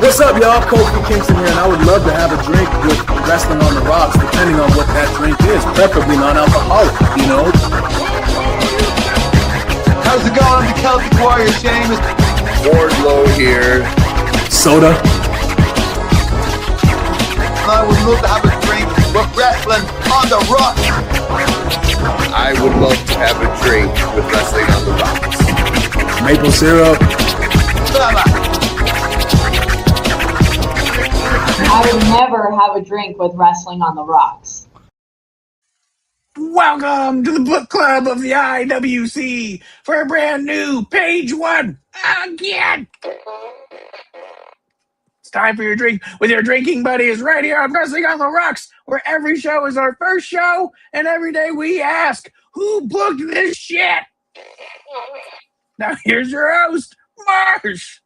What's up, y'all? Kofi Kingston here, and I would love to have a drink with Wrestling on the Rocks, depending on what that drink is, preferably non-alcoholic, you know? How's it going? I'm the Celtic Warrior, Sheamus. Wardlow here. Soda. I would love to have a drink with Wrestling on the Rocks. I would love to have a drink with Wrestling on the Rocks. Maple syrup. I would never have a drink with Wrestling on the Rocks. Welcome to the book club of the IWC for a brand new page one again. It's time for your drink with your drinking buddies right here on Wrestling on the Rocks, where every show is our first show, and every day we ask, who booked this shit? Now here's your host, Marsh.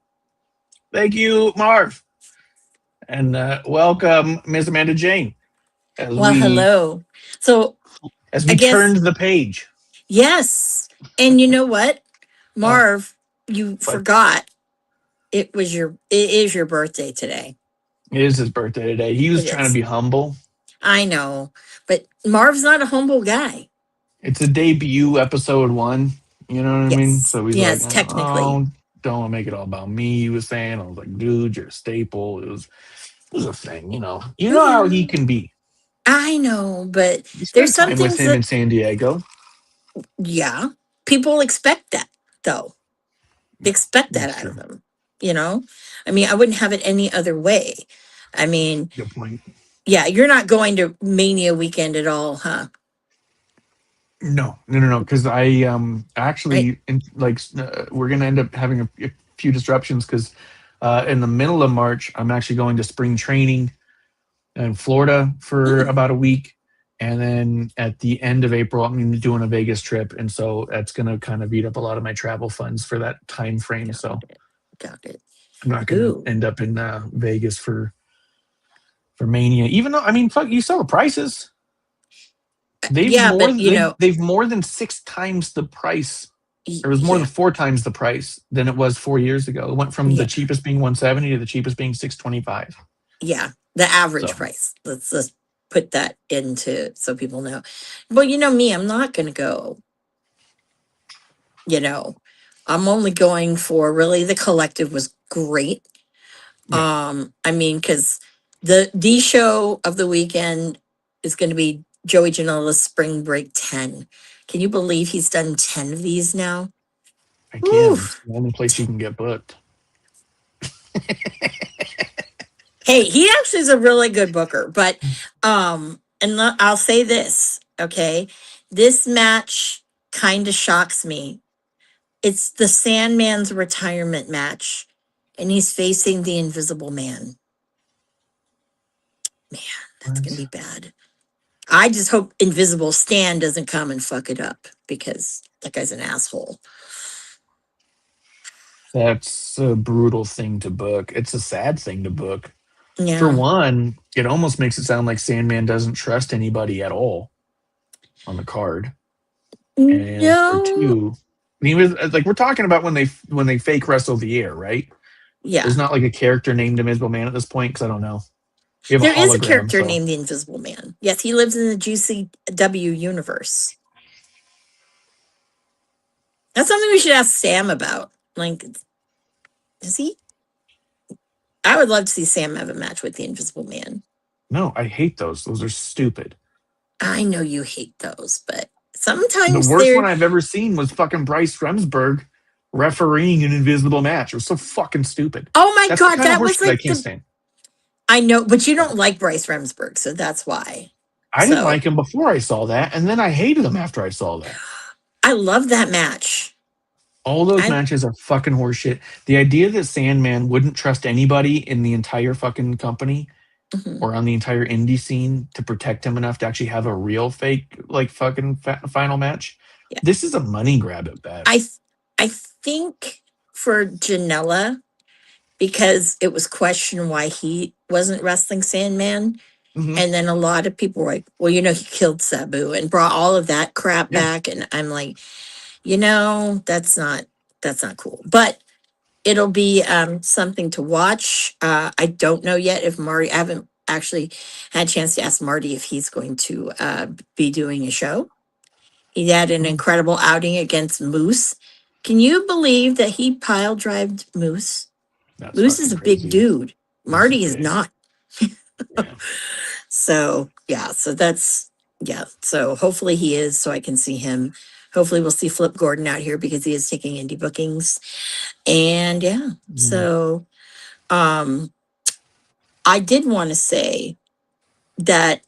Thank you, Marv. And welcome, Ms. Amanda Jane. Hello. So as we turned the page. Yes. And you know what? Marv, you forgot it is your birthday today. It is his birthday today. He was trying to be humble. I know. But Marv's not a humble guy. It's a debut episode 1. You know what I mean? So he's like, technically. Oh, don't make it all about me, he was saying. I was like, dude, you're a staple. It was a thing, you know. You know how he can be. I know, but there's some things with him in San Diego. Yeah. People expect that, though. They expect that out of him. You know? I mean, I wouldn't have it any other way. I mean, good point. Yeah, you're not going to Mania weekend at all, huh? No. Because I actually we're gonna end up having a few disruptions because in the middle of March, I'm actually going to spring training in Florida for about a week. And then at the end of April, I'm doing a Vegas trip. And so that's going to kind of eat up a lot of my travel funds for that time frame. Got it. I'm not going to end up in Vegas for Mania, even though, I mean, fuck, you saw the prices. They've more than 6 times the price. It was more than 4 times the price than it was 4 years ago. It went from the cheapest being $170 to the cheapest being $625. Yeah, the average price. Let's just put that into so people know. Well, you know me, I'm not going to go. You know, I'm only going for really the collective was great. Yeah. I mean, because the show of the weekend is going to be Joey Janela's Spring Break 10. Can you believe he's done 10 of these now? I can. It's the only place you can get booked. Hey, he actually is a really good booker, but I'll say this, okay? This match kind of shocks me. It's the Sandman's retirement match, and he's facing the Invisible Man. Man, that's gonna be bad. I just hope Invisible Stan doesn't come and fuck it up because that guy's an asshole. That's a brutal thing to book. It's a sad thing to book. Yeah. For one, it almost makes it sound like Sandman doesn't trust anybody at all on the card. And No. for two, he was like, we're talking about when they fake wrestle the year, right? Yeah. There's not like a character named Invisible Man at this point because I don't know. There is a character named the Invisible Man. Yes, he lives in the GCW universe. That's something we should ask Sam about. Like, is he? I would love to see Sam have a match with the Invisible Man. No, I hate those. Those are stupid. I know you hate those, but sometimes the worst one I've ever seen was fucking Bryce Remsburg refereeing an Invisible match. It was so fucking stupid. Oh my God, that was like I can't stand. I know, but you don't like Bryce Remsburg, so that's why. I didn't like him before I saw that, and then I hated him after I saw that. I love that match. All those matches are fucking horseshit. The idea that Sandman wouldn't trust anybody in the entire fucking company or on the entire indie scene to protect him enough to actually have a real fake, like, fucking final match. Yeah. This is a money grab at best. I think for Janela, because it was questioned why he wasn't wrestling Sandman. Mm-hmm. And then a lot of people were like, well, he killed Sabu and brought all of that crap back. And I'm like, that's not cool. But it'll be something to watch. I don't know yet if Marty, I haven't actually had a chance to ask Marty if he's going to be doing a show. He had an incredible outing against Moose. Can you believe that he pile drived Moose? Moose is a big dude. Marty is not. So hopefully he is, so I can see him. Hopefully we'll see Flip Gordon out here because he is taking indie bookings. And so I did want to say that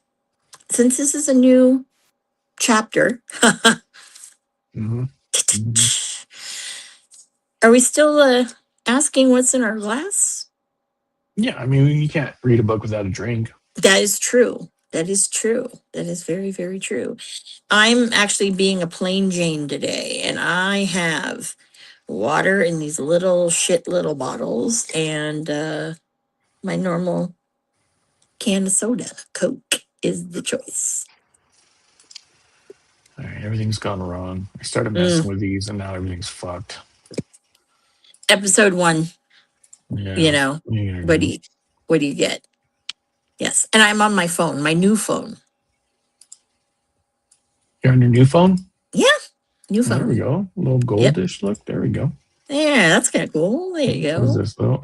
since this is a new chapter, are we still asking what's in our glass? Yeah, I mean, you can't read a book without a drink. That is true. That is true. That is very, very true. I'm actually being a plain Jane today, and I have water in these little bottles and my normal can of soda. Coke is the choice. All right, everything's gone wrong. I started messing with these, and now everything's fucked. Episode 1. Yeah. What do you get? Yes, and I'm on my phone, my new phone. You're on your new phone? Yeah, new phone. There we go. A little goldish look. There we go. Yeah, that's kind of cool. There you go. What is this, though?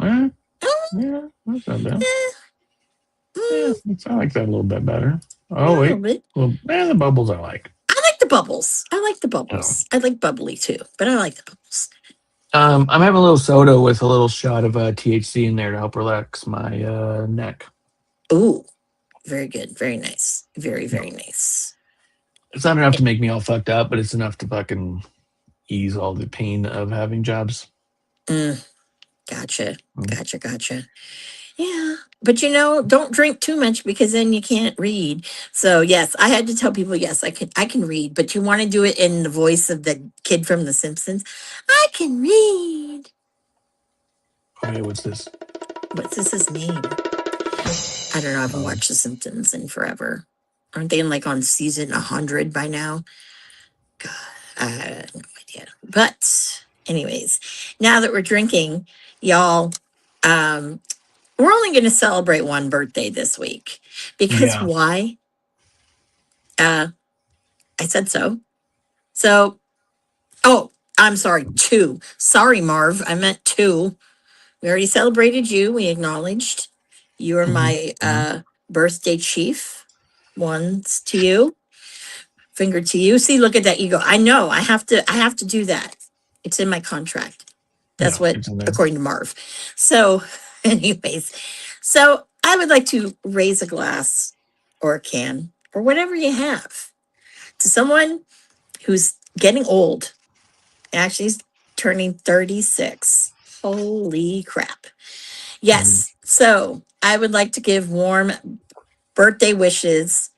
Yeah, that's not bad. I like that a little bit better. Oh, wait. The bubbles I like. I like the bubbles. I like bubbly, too, but I like the bubbles. I'm having a little soda with a little shot of THC in there to help relax my neck. Ooh, very good. Very nice. Very, very nice. It's not enough to make me all fucked up, but it's enough to fucking ease all the pain of having jobs. Gotcha. Yeah. But don't drink too much because then you can't read. So yes, I had to tell people, yes, I can read, but you want to do it in the voice of the kid from The Simpsons. I can read. Okay, what's this? What's his name? I don't know. I haven't watched The Simpsons in forever. Aren't they on season 100 by now? God, I have no idea. But anyways, now that we're drinking, y'all, we're only going to celebrate one birthday this week. Because why? I said so. So, I'm sorry, 2. Sorry, Marv. I meant 2. We already celebrated you. We acknowledged. You are my birthday chief. One's to you. Finger to you. See, look at that. You go, I know, I have to do that. It's in my contract. That's Yeah, what, it's in there. according to Marv. So, anyways, so I would like to raise a glass or a can or whatever you have to someone who's getting old. Actually, he's turning 36. Holy crap. Yes. So I would like to give warm birthday wishes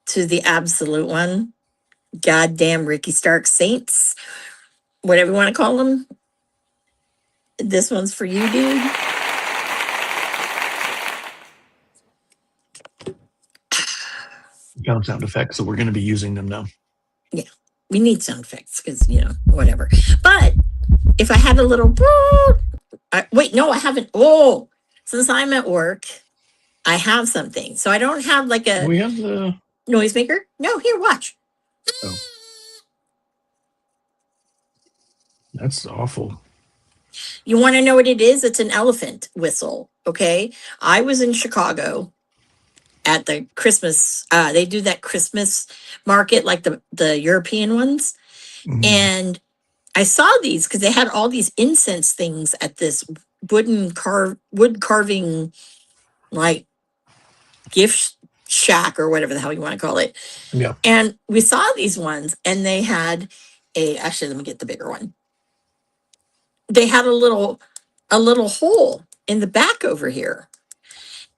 to the absolute one. Goddamn Ricky Stark Saints, whatever you want to call him. This one's for you, dude. Found sound effects, so we're going to be using them now. Yeah, we need sound effects because, whatever. But if I had a little, wait, no, I haven't. Oh, since I'm at work, I have something. So I don't have like a We have the noisemaker. No, here, watch. Oh. That's awful. You want to know what it is? It's an elephant whistle. Okay. I was in Chicago at the Christmas, they do that Christmas market like the European ones. Mhm. And I saw these because they had all these incense things at this wood carving, like gift shack or whatever the hell you want to call it. Yeah. And we saw these ones and they had actually, let me get the bigger one. They had a little hole in the back over here.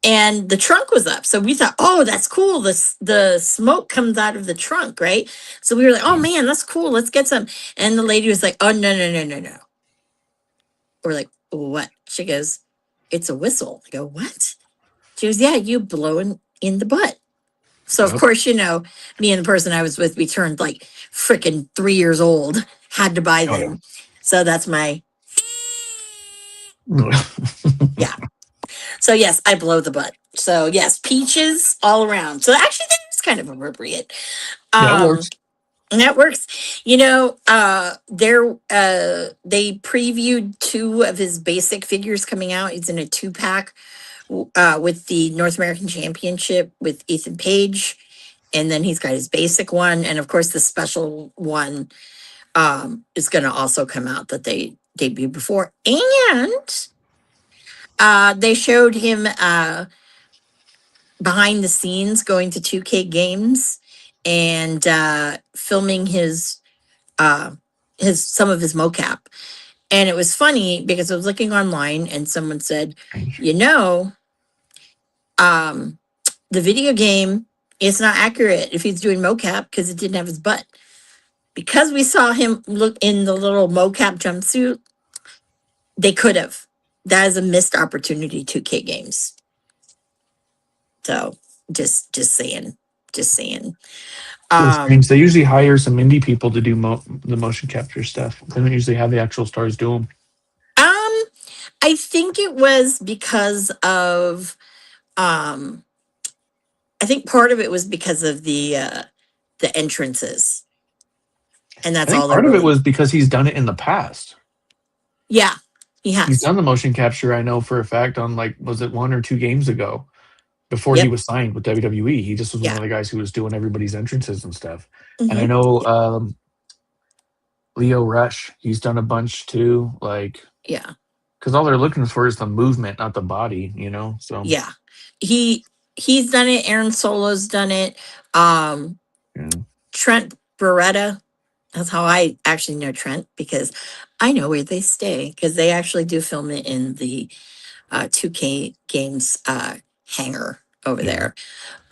And the trunk was up. So we thought, oh, that's cool. The smoke comes out of the trunk, right? So we were like, oh man, that's cool. Let's get some. And the lady was like, oh, no. We're like, what? She goes, it's a whistle. I go, what? She goes, yeah, you blow in the butt. So of course, me and the person I was with, we turned like freaking 3 years old, had to buy them. Oh, yeah. So that's my, yeah. So yes, I blow the butt. So yes, peaches all around. So actually that's kind of appropriate. That works. And that works. They previewed 2 of his basic figures coming out. He's in a 2-pack with the North American Championship with Ethan Page. And then he's got his basic one. And of course the special one is going to also come out that they debuted before. And they showed him behind the scenes going to 2K games and filming some of his mocap. And it was funny because I was looking online and someone said, the video game is not accurate if he's doing mocap because it didn't have his butt. Because we saw him look in the little mocap jumpsuit, they could have. That is a missed opportunity, 2K games. So just saying. They usually hire some indie people to do the motion capture stuff. They don't usually have the actual stars do them. I think it was because of I think part of it was because of the entrances. And that's all part of it was because he's done it in the past. Yeah, he has. He's done the motion capture, I know for a fact, on was it 1 or 2 games ago? Before he was signed with WWE, he just was one of the guys who was doing everybody's entrances and stuff. Mm-hmm. And I know Leo Rush, he's done a bunch too. Because all they're looking for is the movement, not the body, So he's done it. Aaron Solo's done it. Trent Beretta. That's how I actually know Trent because I know where they stay because they actually do film it in the 2K games hangar over there.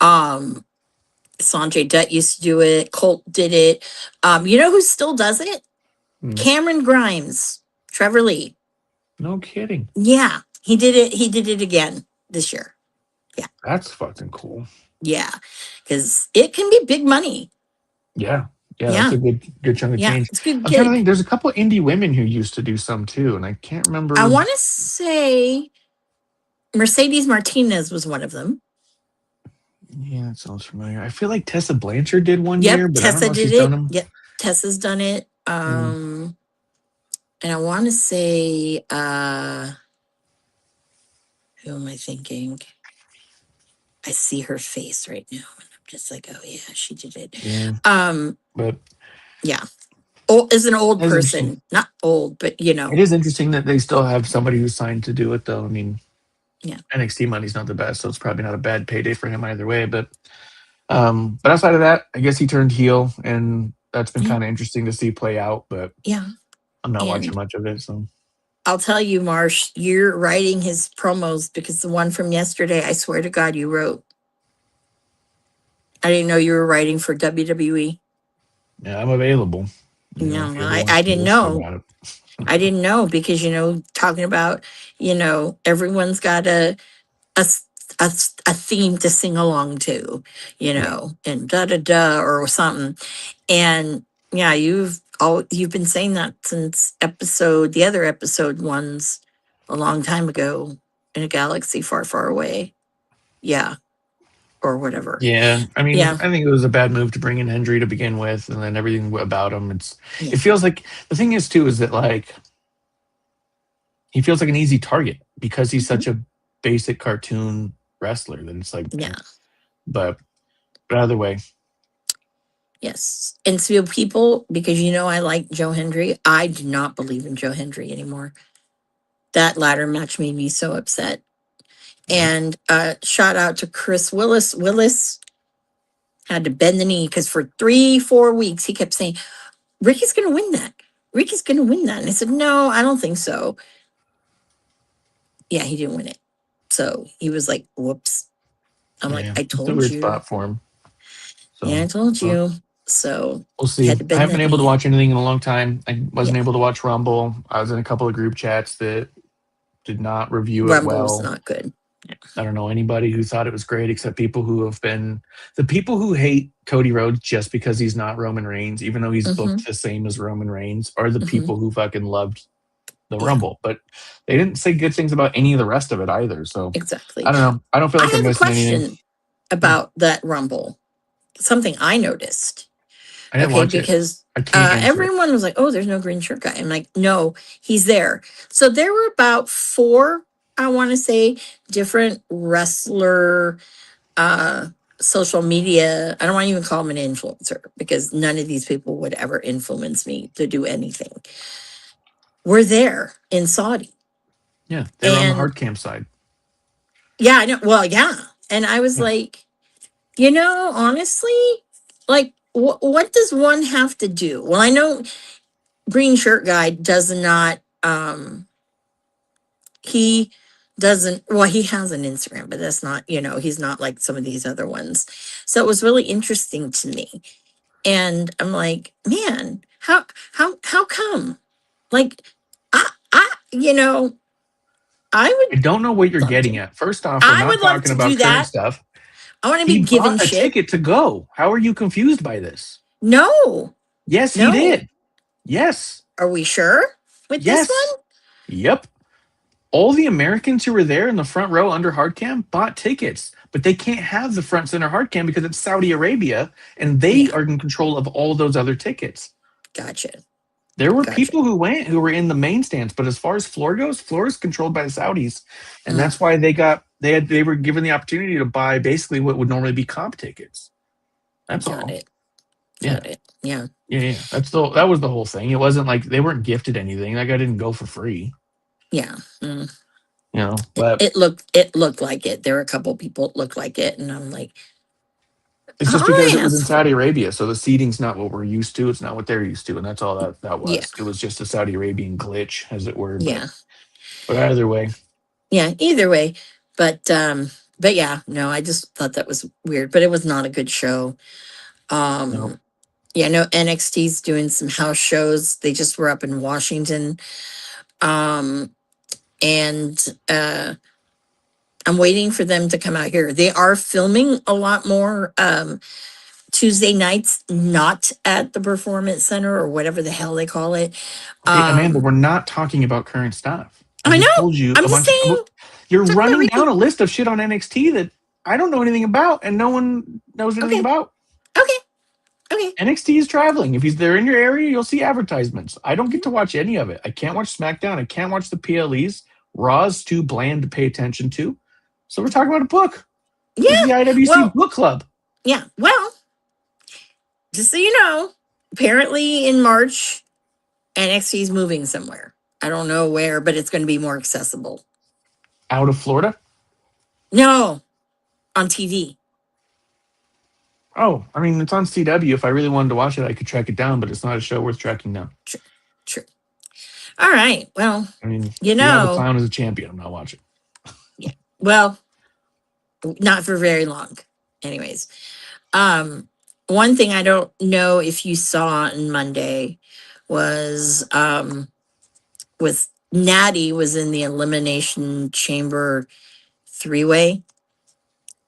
Sanjay Dutt used to do it. Colt did it. You know who still does it? Cameron Grimes, Trevor Lee. No kidding. Yeah, he did it. He did it again this year. Yeah, that's fucking cool. Yeah, because it can be big money. Yeah, that's a good chunk of change. It's good. I'm trying to think. There's a couple indie women who used to do some too, and I can't remember. I want to say Mercedes Martinez was one of them. Yeah, that sounds familiar. I feel like Tessa Blanchard did one year, but Tessa I don't know if did she's it. done them. Yep, Tessa's done it. And I want to say, who am I thinking? I see her face right now, and I'm just like, oh yeah, she did it. Yeah, but Yeah. As an old it's interesting. person, not old, but It is interesting that they still have somebody who's signed to do it, though. I mean, yeah. NXT money's not the best, so it's probably not a bad payday for him either way. But outside of that, I guess he turned heel, and that's been Yeah. kind of interesting to see play out. But Yeah. I'm not watching And much of it, so I'll tell you, Marsh, you're writing his promos because the one from yesterday, I swear to God, you wrote. I didn't know you were writing for WWE. yeah, I'm available. No, If he ever wants I to didn't listen know. about it. I didn't know because talking about everyone's got a s- a theme to sing along to, Yeah. and da da da or something. And yeah, you've been saying that since the other episode ones a long time ago in a galaxy far, far away. Yeah, or whatever. Yeah, I mean, Yeah, I think it was a bad move to bring in Hendry to begin with, and then everything about him. yeah, It feels like the thing is too is that like he feels like an easy target because he's mhm, such a basic cartoon wrestler that it's like, yeah, but either way, yes. And so people, because I like Joe Hendry, I do not believe in Joe Hendry anymore. That ladder match made me so upset. yep. And shout out to Chris Willis. Willis had to bend the knee because for 3-4 weeks he kept saying, Ricky's going to win that. Ricky's going to win that. And I said, no, I don't think so. Yeah, he didn't win it. So he was like, whoops. I'm like, Yeah, I it's a told weird you. spot for him. Yeah, So I told uh, you. So we'll he see. had to I bend haven't that been able to knee. watch anything in a long time. I wasn't Yeah, able to watch Rumble. I was in a couple of group chats that did not review it Rumble was well. not good. Yeah. I don't know anybody who thought it was great except people who have been the people who hate Cody Rhodes just because he's not Roman Reigns, even though he's Mm-hmm, booked the same as Roman Reigns, are the mm-hmm. people who fucking loved the Yeah, Rumble. But they didn't say good things about any of the rest of it either. So exactly. I don't know. I don't feel I like I'm have a missing anything. question about that Rumble. Something I noticed. I didn't Okay, watch it. because I can't answer it. everyone was like, "Oh, there's no green shirt guy." I'm like, "No, he's there." So there were about four, I want to say, different wrestler uh social media. I don't want to even call him an influencer because none of these people would ever influence me to do anything. We're there in Saudi, Yeah, they were on the and hard cam side. yeah, I know. Well, yeah, and I was Yeah. like, honestly, like, what does one have to do? Well, I know green shirt guy does not he doesn't, well, he has an Instagram, but that's not, he's not like some of these other ones. So it was really interesting to me. And I'm like, man, how come? Like, I I I would don't know what you're love getting to. at. First off, we're I not would love talking to do about current that. stuff. I want to He be given bought a shit. ticket to go. How are you confused by this? No, Yes, he no. did. Yes. Are we sure with this Yes. one? Yep. All the Americans who were there in the front row under hard cam bought tickets, but they can't have the front center hard cam because it's Saudi Arabia and they Yeah, are in control of all those other tickets. gotcha. There were Gotcha. people who went who were in the main stands, but as far as floor goes, floor is controlled by the Saudis, and Mm, that's why they were given the opportunity to buy basically what would normally be comp tickets. That's got all. it. Yeah. Got it. Yeah. Yeah. That was the whole thing. It wasn't like they weren't gifted anything. That guy didn't go for free. Yeah. Mm. But It looked like it. There were a couple people that looked like it, and I'm like, it's all just because I it was in asked for. Saudi Arabia, so the seating's not what we're used to. It's not what they're used to, and that's all that Yeah. was. It was just a Saudi Arabian glitch, as it were. Yeah. But either way, Yeah. Either way. But yeah, no, I just thought that was weird. But it was not a good show. no. Yeah, no, NXT's doing some house shows. They just were up in Washington. Um, and I'm waiting for them to come out here. They are filming a lot more Tuesday nights, not at the Performance Center or whatever the hell they call it. Okay, Amanda, Um, we're not talking about current stuff. I I just know. told you I'm a just bunch of. saying. You're Talking about running down Ricky. a list of shit on NXT that I don't know anything about, and no one knows anything Okay. about. Okay. Okay. NXT is traveling. If they're in your area, you'll see advertisements. I don't get to watch any of it. I can't watch SmackDown. I can't watch the PLEs. Raw's too bland to pay attention to. So we're talking about a book. This is Yeah. the IWC Well, book club. Yeah. Well, just so you know, apparently in March, NXT is moving somewhere. I don't know where, but it's going to be more accessible. Out of Florida? No, on TV. Oh, I mean, it's on CW. If I really wanted to watch it, I could track it down, but it's not a show worth tracking down. True. All right. Well, I mean, you we have a know, clown as a champion. I'm not watching. yeah. Well, not for very long. Anyways, one thing I don't know if you saw on Monday was with Natty was in the Elimination Chamber 3-way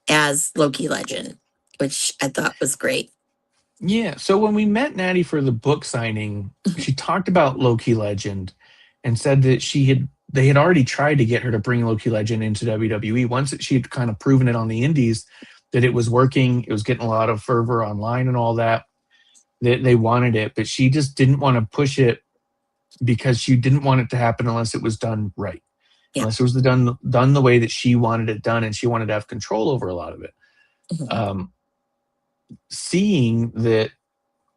as Loki Legend, which I thought was great. Yeah. So when we met Natty for the book signing, she talked about Loki Legend and said that they had already tried to get her to bring Loki Legend into WWE. Once she had kind of proven it on the indies that it was working, it was getting a lot of fervor online and all that, they wanted it, but she just didn't want to push it because she didn't want it to happen unless it was done right. Yeah. Unless it was done the way that she wanted it done, and she wanted to have control over a lot of it. Mhm. Seeing that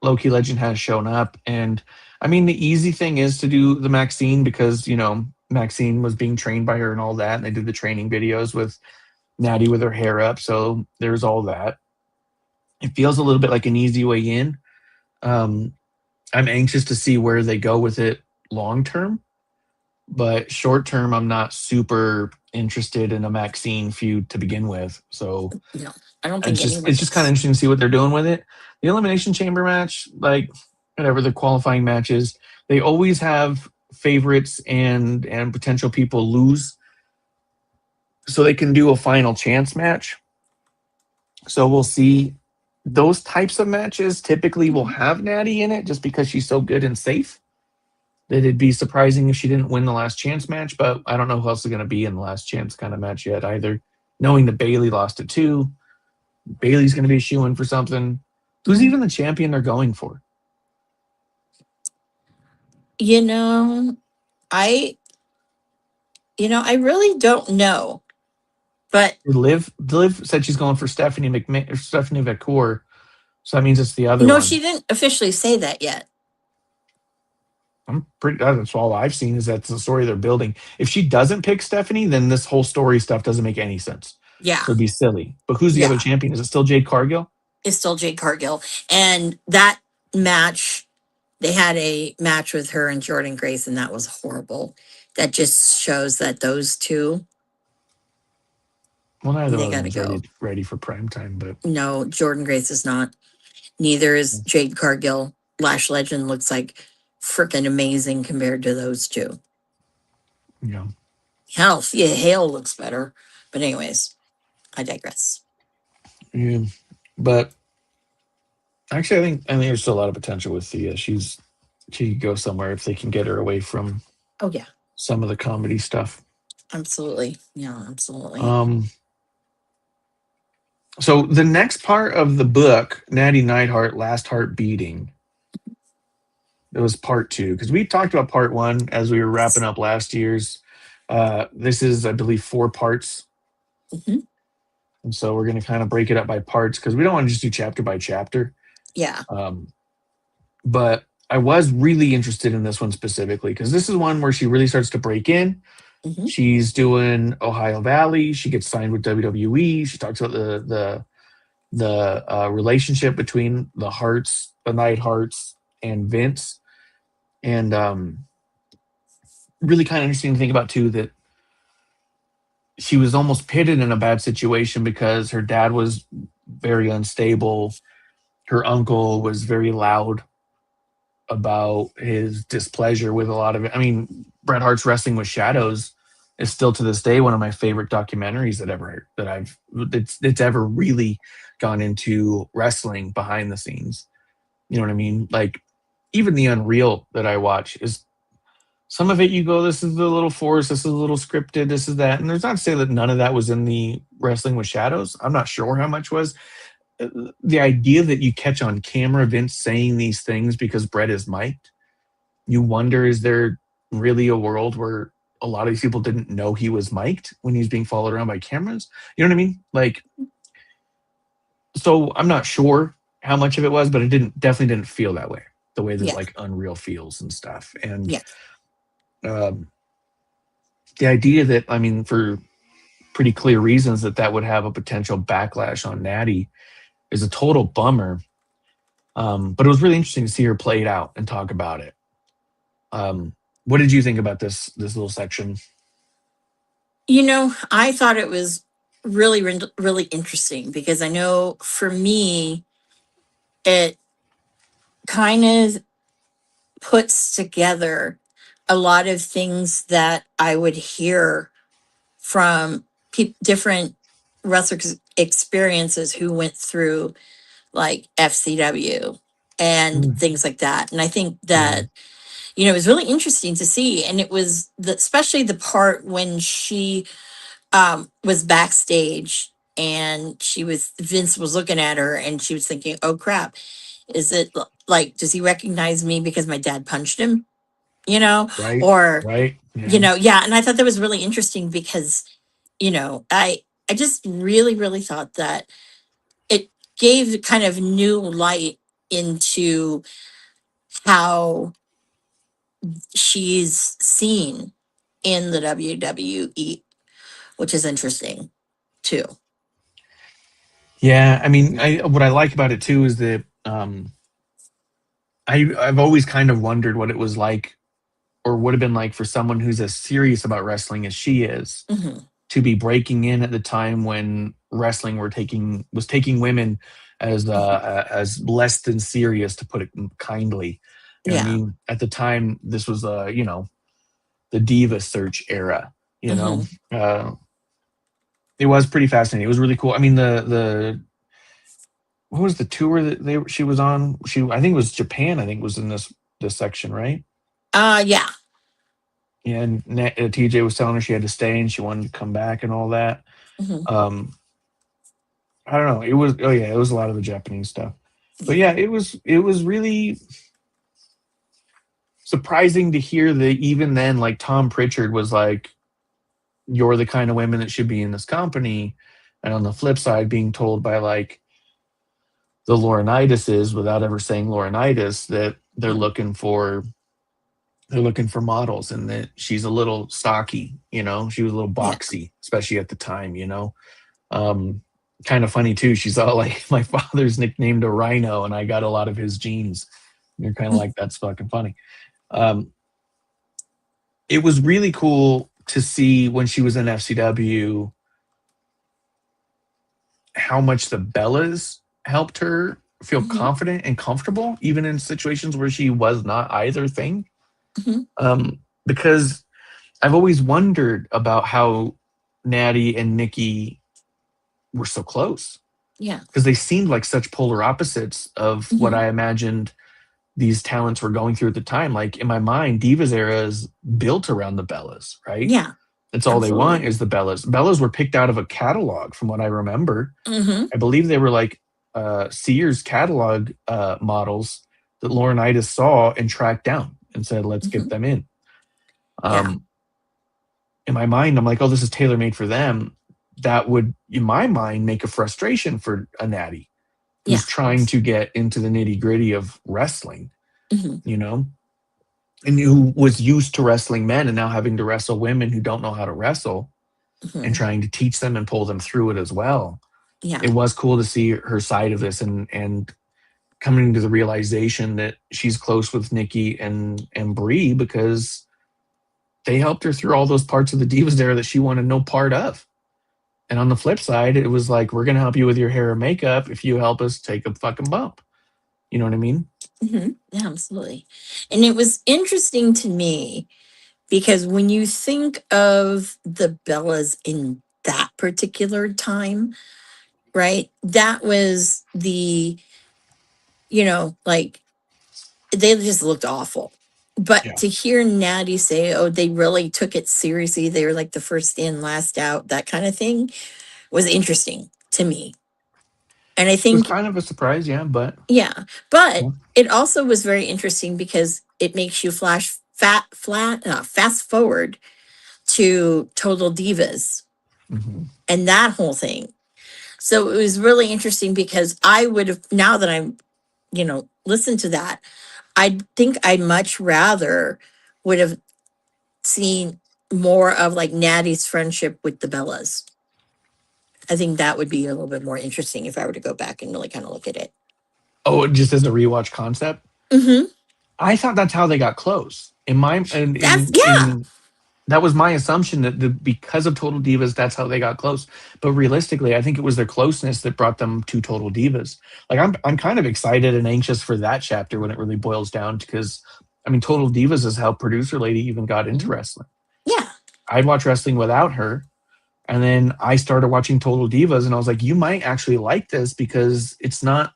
Loki Legend has shown up, and I mean, the easy thing is to do the Maxine because, Maxine was being trained by her and all that, and they did the training videos with Natty with her hair up, so there's all that. It feels a little bit like an easy way in. I'm anxious to see where they go with it long term, but short term, I'm not super interested in a Maxine feud to begin with. So No, I don't think anyone it's just kind of interesting to see what they're doing with it. The Elimination Chamber match, like whatever the qualifying matches, they always have favorites and potential people lose, so they can do a final chance match. So we'll see. Those types of matches typically will have Natty in it just because she's so good and safe. That it'd be surprising if she didn't win the last chance match, but I don't know who else is going to be in the last chance kind of match yet either. Knowing that Bailey lost it too, Bailey's going to be shooing for something. Who's even the champion they're going for? I really don't know. But Liv said she's going for Stephanie McCour, so that means it's the other no, one. she didn't officially say that yet. That's all I've seen is that's the story they're building. If she doesn't pick Stephanie, then this whole story stuff doesn't make any sense. Yeah. So it'd be silly. But who's the other champion? Is it still Jade Cargill? It's still Jade Cargill. And that match, they had a match with her and Jordan Grace, and that was horrible. That just shows that those two. Well, neither They of them gotta is go. ready for prime time, but No, Jordan Grace is not. Neither is Jade Cargill. Lash Legend looks like freaking amazing compared to those two. yeah. Hale looks better. But anyways, I digress. Yeah. But actually, I think there's still a lot of potential with Thea. She could go somewhere if they can get her away from some of the comedy stuff. Absolutely. Yeah, absolutely. So the next part of the book, Natty Neidhart, Last Heart Beating, it was part 2, because we talked about part 1 as we were wrapping up last year's. This is, I believe, 4 parts. Mm-hmm. And so we're going to kind of break it up by parts because we don't want to just do chapter by chapter. Yeah. But I was really interested in this one specifically because this is one where she really starts to break in. Mm-hmm. She's doing Ohio Valley. She gets signed with WWE. She talks about the relationship between the Neidharts and Vince. And really kind of interesting to think about too that she was almost pitted in a bad situation because her dad was very unstable. Her uncle was very loud about his displeasure with a lot of it. I mean, Bret Hart's Wrestling with Shadows is still to this day one of my favorite documentaries that's ever really gone into wrestling behind the scenes. You know what I mean? Like even the Unreal that I watch is some of it you go, this is a little forced, this is a little scripted, this is that. And there's not to say that none of that was in the Wrestling with Shadows. I'm not sure how much was. The idea that you catch on camera Vince saying these things because Bret is mic'd, you wonder, is there really a world where a lot of these people didn't know he was mic'd when he was being followed around by cameras? You know what I mean? Like, So I'm not sure how much of it was, but it definitely didn't feel that way. The way that Yeah. like Unreal feels and stuff. And Yeah. um, the idea that, I mean, for pretty clear reasons that would have a potential backlash on Natty is a total bummer. But it was really interesting to see her play it out and talk about it. What did you think about this little section? I thought it was really, really interesting because I know for me, it kind of puts together a lot of things that I would hear from different wrestlers' experiences who went through like FCW and Mm, things like that. And I think yeah. that, it was really interesting to see. And it was especially the part when she was backstage and Vince was looking at her and she was thinking, oh crap, is it like, does he recognize me because my dad punched him? Right. Or, Right. Yeah. yeah. And I thought that was really interesting because, I just really, really thought that it gave kind of new light into how she's seen in the WWE, which is interesting too. Yeah. I mean, what I like about it too is that I've always kind of wondered what it was like or would have been like for someone who's as serious about wrestling as she is Hmm. to be breaking in at the time when wrestling was taking women as less than serious, to put it kindly. You know what I Yeah. mean? At the time, this was the diva search era. You know, Hmm. uh, it was pretty fascinating. It was really cool. I mean, the what was the tour that she was on? I think it was Japan. I think was in this section, right? Yeah. Yeah, and TJ was telling her she had to stay and she wanted to come back and all that. Hmm. Um, I don't know. It was it was a lot of the Japanese stuff. But yeah, it was really surprising to hear that even then, like Tom Pritchard was like, "You're the kind of women that should be in this company," and on the flip side, being told by like the Laurinaitis, without ever saying Laurinaitis, that they're looking for models and that she's a little stocky. She was a little Yeah. boxy, especially at the time. Um, Kind of funny too. She's all like, my father's nicknamed a rhino, and I got a lot of his genes. And you're kind of like, that's fucking funny. Um, it was really cool to see when she was in FCW how much the Bellas helped her feel Hmm. confident and comfortable, even in situations where she was not either thing. Hmm. Because I've always wondered about how Natty and Nikki were so close Yeah. because they seemed like such polar opposites of what Hmm. I imagined these talents were going through at the time. Like in my mind, Divas era is built around the Bellas, right? Yeah. That's all they want Absolutely. is the Bellas. Bellas were picked out of a catalog, from what I remember. Hmm. I believe they were like Sears catalog models that Laurinaitis saw and tracked down and said, "Let's Hmm. get them in." Yeah. Um, in my mind, I'm like, "Oh, this is tailor made for them." That would, in my mind, make a frustration for a Natty Yeah. who's trying to get into the nitty gritty of wrestling, Hmm. you know, and who was used to wrestling men and now having to wrestle women who don't know how to wrestle and Hmm. trying to teach them and pull them through it as well. Yeah. It was cool to see her side of this and coming to the realization that she's close with Nikki and Brie because they helped her through all those parts of the Divas era that she wanted no part of. And on the flip side, it was like, we're going to help you with your hair and makeup if you help us take a fucking bump. You know what I mean? Hmm. Yeah, absolutely. And it was interesting to me because when you think of the Bellas in that particular time, right? That was like they just looked awful. But Yeah. to hear Natty say, oh, they really took it seriously, they were like the first in, last out, that kind of thing was interesting to me. And I It was think, kind of a surprise, yeah, but yeah, but yeah. it also was very interesting because it makes you fast forward to Total Divas Mhm. and that whole thing. So it was really interesting because I would have, now that I'm, listened to that, I think I much rather would have seen more of like Natty's friendship with the Bellas. I think that would be a little bit more interesting if I were to go back and really kind of look at it. Oh, just as a rewatch concept. Mm-hmm. I thought that's how they got close. In my That's yeah. that was my assumption that because of Total Divas, that's how they got close. But realistically, I think it was their closeness that brought them to Total Divas. Like I'm kind of excited and anxious for that chapter when it really boils down, because I mean, Total Divas is how Producer Lady even got into wrestling. Yeah. I'd watch wrestling without her, and then I started watching Total Divas, and I was like, you might actually like this because it's not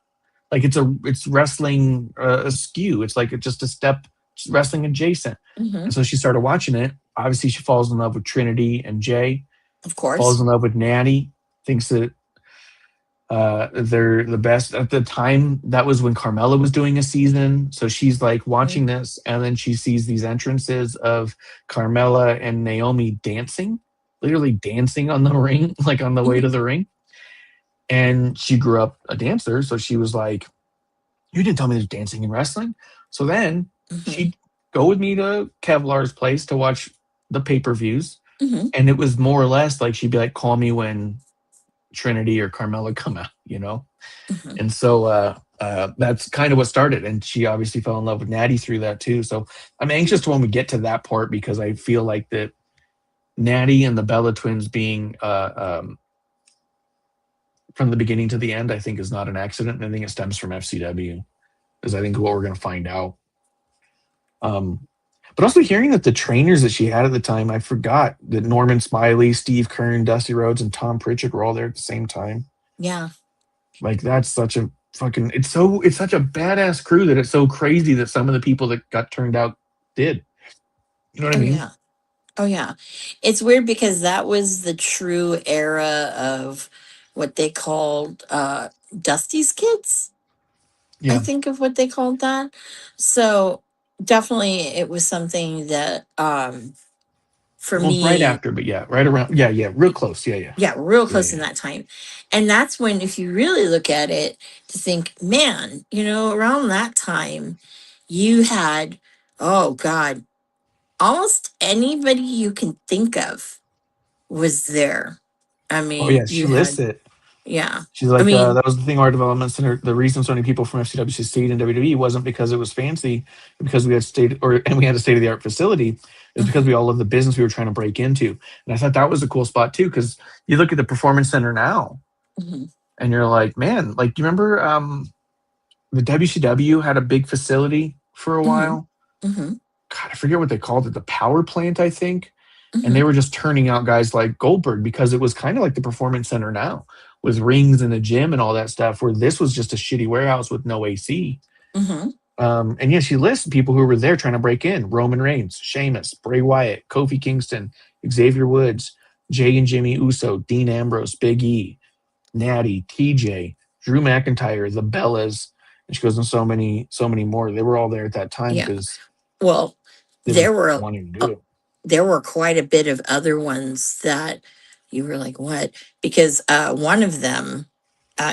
like it's wrestling askew. It's like just a step wrestling adjacent. Mm-hmm. And so she started watching it. Obviously, she falls in love with Trinity and Jay. Of course. Falls in love with Natty. Thinks that they're the best. At the time, that was when Carmella was doing a season. So she's like watching this, and then she sees these entrances of Carmella and Naomi dancing, literally dancing on the ring, like on the way to the ring. And she grew up a dancer, so she was like, you didn't tell me there's dancing in wrestling. So then she'd go with me to Kevlar's place to watch the pay-per-views. And it was more or less like she'd be like, call me when Trinity or Carmella come out, And so that's kind of what started. And she obviously fell in love with Natty through that too. So I'm anxious to when we get to that part, because I feel like that Natty and the Bella twins being from the beginning to the end, I think is not an accident. And I think it stems from FCW, is I think what we're going to find out. But also hearing that the trainers that she had at the time, I forgot that Norman Smiley, Steve Kern, Dusty Rhodes, and Tom Pritchett were all there at the same time. Yeah. Like that's such a fucking, it's such a badass crew that it's so crazy that some of the people that got turned out did. You know what I mean? Yeah. Oh yeah. It's weird because that was the true era of what they called Dusty's Kids. Yeah. I think of what they called that. So definitely it was something that for me right after, but yeah, right around, real close. Yeah, real close in that time. And that's when, if you really look at it, to think, man, around that time you had, oh God, almost anybody you can think of was there. I mean, she lists it. Yeah. She's like, that was the thing, our development center, the reason so many people from FCW stayed in WWE wasn't because it was fancy, because we had we had a state-of-the-art facility. It's because we all love the business we were trying to break into. And I thought that was a cool spot too, because you look at the Performance Center now, and you're like, man, like, you remember the WCW had a big facility for a while? God, I forget what they called it, the power plant, I think. And they were just turning out guys like Goldberg, because it was kind of like the Performance Center now, with rings and a gym and all that stuff, where this was just a shitty warehouse with no AC. And yeah, she lists people who were there trying to break in: Roman Reigns, Sheamus, Bray Wyatt, Kofi Kingston, Xavier Woods, Jay and Jimmy Uso, Dean Ambrose, Big E, Natty, TJ, Drew McIntyre, the Bellas, and she goes on so many more. They were all there at that time because there were quite a bit of other ones that you were like, what? Because one of them,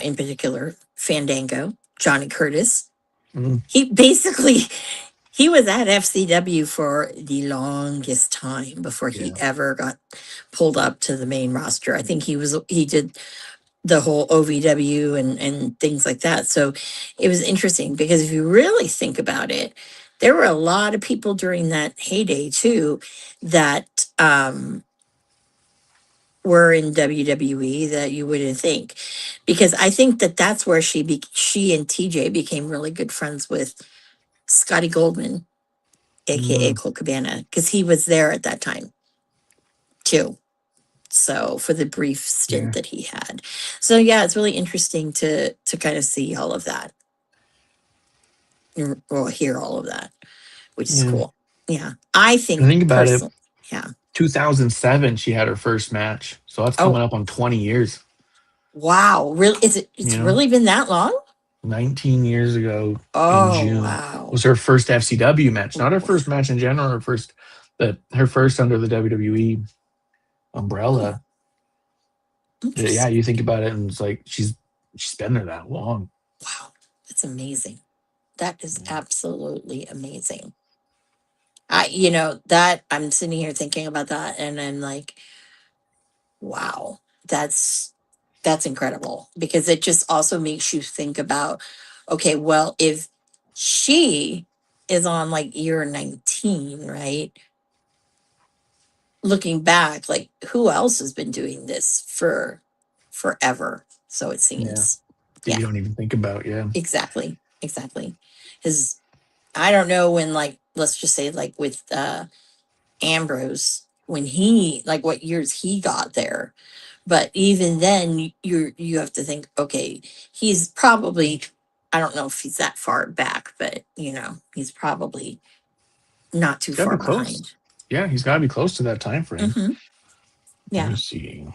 in particular, Fandango, Johnny Curtis, he basically, he was at FCW for the longest time before he ever got pulled up to the main roster. I think he did the whole OVW and things like that. So it was interesting, because if you really think about it, there were a lot of people during that heyday too that were in WWE that you wouldn't think, because I think that's where she and TJ became really good friends with Scotty Goldman, aka Colt Cabana, because he was there at that time too. So for the brief stint that he had. So yeah, it's really interesting to kind of see all of that, or hear all of that, which is cool. Yeah. I think about it. Yeah. 2007, she had her first match. So that's coming up on 20 years. Wow. Really? It's really been that long? 19 years ago in June. Wow. Was her first FCW match. Not her first match in general, her first under the WWE umbrella. Yeah, Interesting. you think about it, and it's like she's been there that long. Wow, that's amazing. That is Yeah. absolutely amazing. That I'm sitting here thinking about that, and I'm like, wow, that's incredible because it just also makes you think about, okay, well, if she is on like year 19, right? Looking back, like who else has been doing this for forever? So it Yeah, seems. that Yeah, you don't even think about. Yeah, exactly. Exactly. Because I don't know when, like, let's just say, like, with Ambrose, when he, like, what years he got there. But even then, you have to think, okay, he's probably, I don't know if he's that far back, but he's probably not too he's got to far be close. behind. Yeah, he's got to be close to that time frame. Hmm. Let me Yeah, see.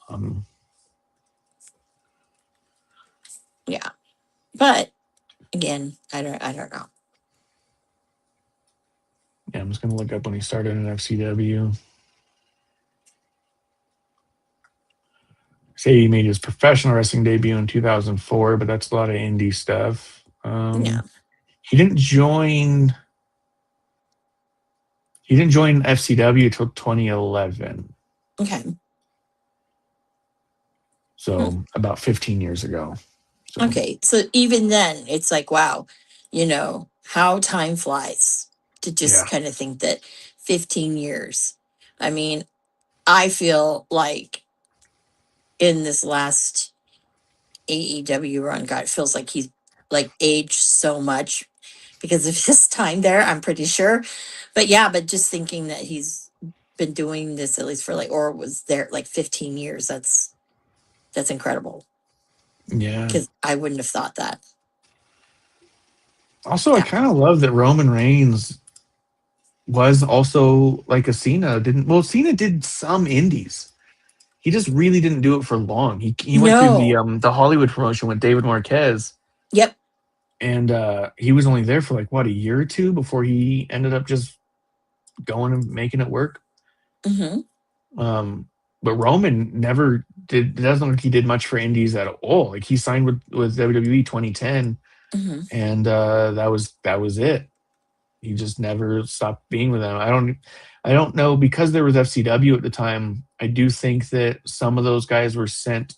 Um, yeah. But again, I don't know. yeah, I'm just gonna look up when he started in FCW. Say he made his professional wrestling debut in 2004, but that's a lot of indie stuff. Yeah. He didn't join. He didn't join FCW until 2011, Okay. Hmm. so about 15 years ago. So Okay. So even then, it's like, wow, how time flies to just yeah, kind of think that 15 years. I mean, I feel like in this last AEW run, God, it feels like he's like aged so much because of his time there, I'm pretty sure. But yeah, but just thinking that he's been doing this at least for like, or was there like 15 years, that's incredible yeah. because I wouldn't have thought that. Also, I Yeah. kind of love that Roman Reigns was also like a Cena. Didn't well, Cena did some indies. He just really didn't do it for long. He went through No. the Hollywood promotion with David Marquez, Yep. and he was only there for like what, a year or two before he ended up just going and making it work. Hmm. Um, but Roman never did. It doesn't look like he did much for indies at all. Like he signed with WWE 2010, Hmm. and that was it. He just never stopped being with them. I don't know, because there was FCW at the time. I do think that some of those guys were sent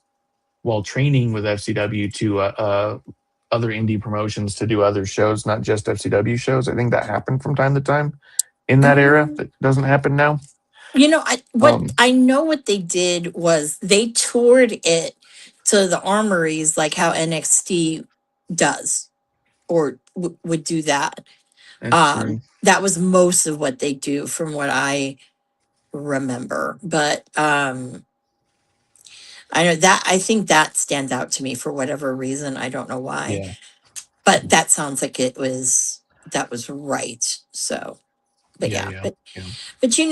while training with FCW to other indie promotions to do other shows, not just FCW shows. I think that happened from time to time in that era. Um, That doesn't happen now. I know what they did was they toured it to the armories, like how NXT does or would do that. That's true. That was most of what they do from what I remember. But I think that stands out to me for whatever reason. I don't know why. Yeah. But that sounds like that was right. So, but Yeah. yeah, Yeah. but Yeah. but you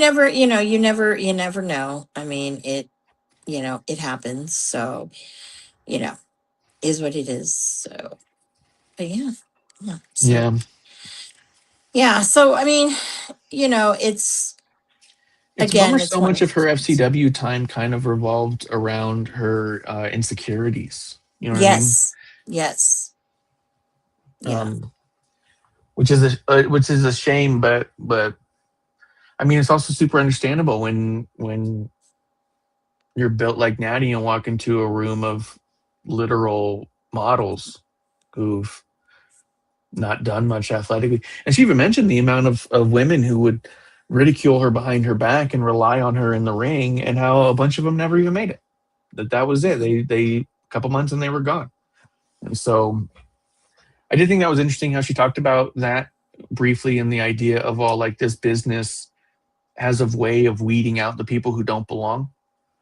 never know. I mean, it happens. So, you know, is what it is. So, but yeah. Yeah. So, Yeah. yeah. So, I mean, it's It's a bummer again, it's so one much of of her those things. FCW time kind of revolved around her insecurities. You know what I mean? Yes. Yes. Yeah. Um, which is a shame, but I mean, it's also super understandable when you're built like Natty and walk into a room of literal models who've not done much athletically. And she even mentioned the amount of women who would ridicule her behind her back and rely on her in the ring, and how a bunch of them never even made it. That was it. Mhm. They a couple months and they were gone. And so I did think that was interesting how she talked about that briefly, and the idea of all like this business has a way of weeding out the people who don't belong,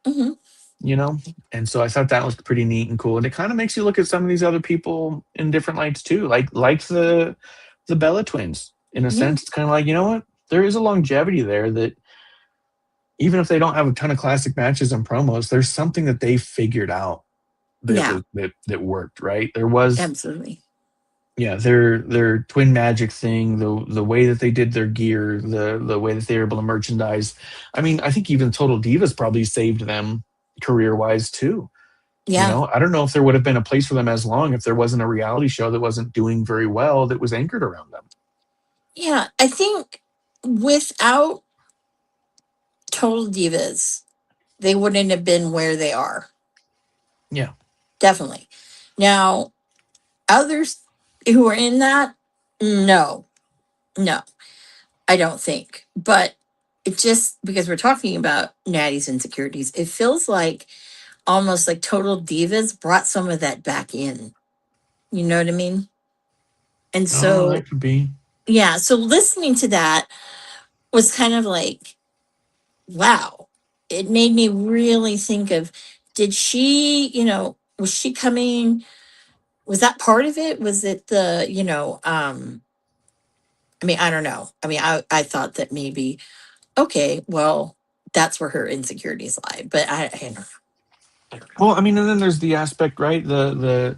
Mhm. you know? And so I thought that was pretty neat and cool. And it kind of makes you look at some of these other people in different lights too. Like the Bella twins. In a Yeah. sense, it's kind of like, you know what? There is a longevity there that even if they don't have a ton of classic matches and promos, there's something that they figured out that Yeah. was that worked, right? There was Absolutely. Yeah, their twin magic thing, the way that they did their gear, the way that they were able to merchandise. I mean, I think even Total Divas probably saved them career wise too. You Yeah. know, I don't know if there would have been a place for them as long if there wasn't a reality show that wasn't doing very well that was anchored around them. Yeah. I think without Total Divas, they wouldn't have been where they are. Yeah. Definitely. Now, others who are in that, no, I don't think. But it just because we're talking about Natty's insecurities, it feels like almost like Total Divas brought some of that back in. You know what I mean? And Oh, so, that could be. yeah, so listening to that was kind of like, wow. It made me really think of, did she, was she coming? Was that part of it? Was it the, I mean, I don't know. I mean, I thought that maybe, okay, well, that's where her insecurities lie. But I don't know. Well, I mean, and then there's the aspect, right? The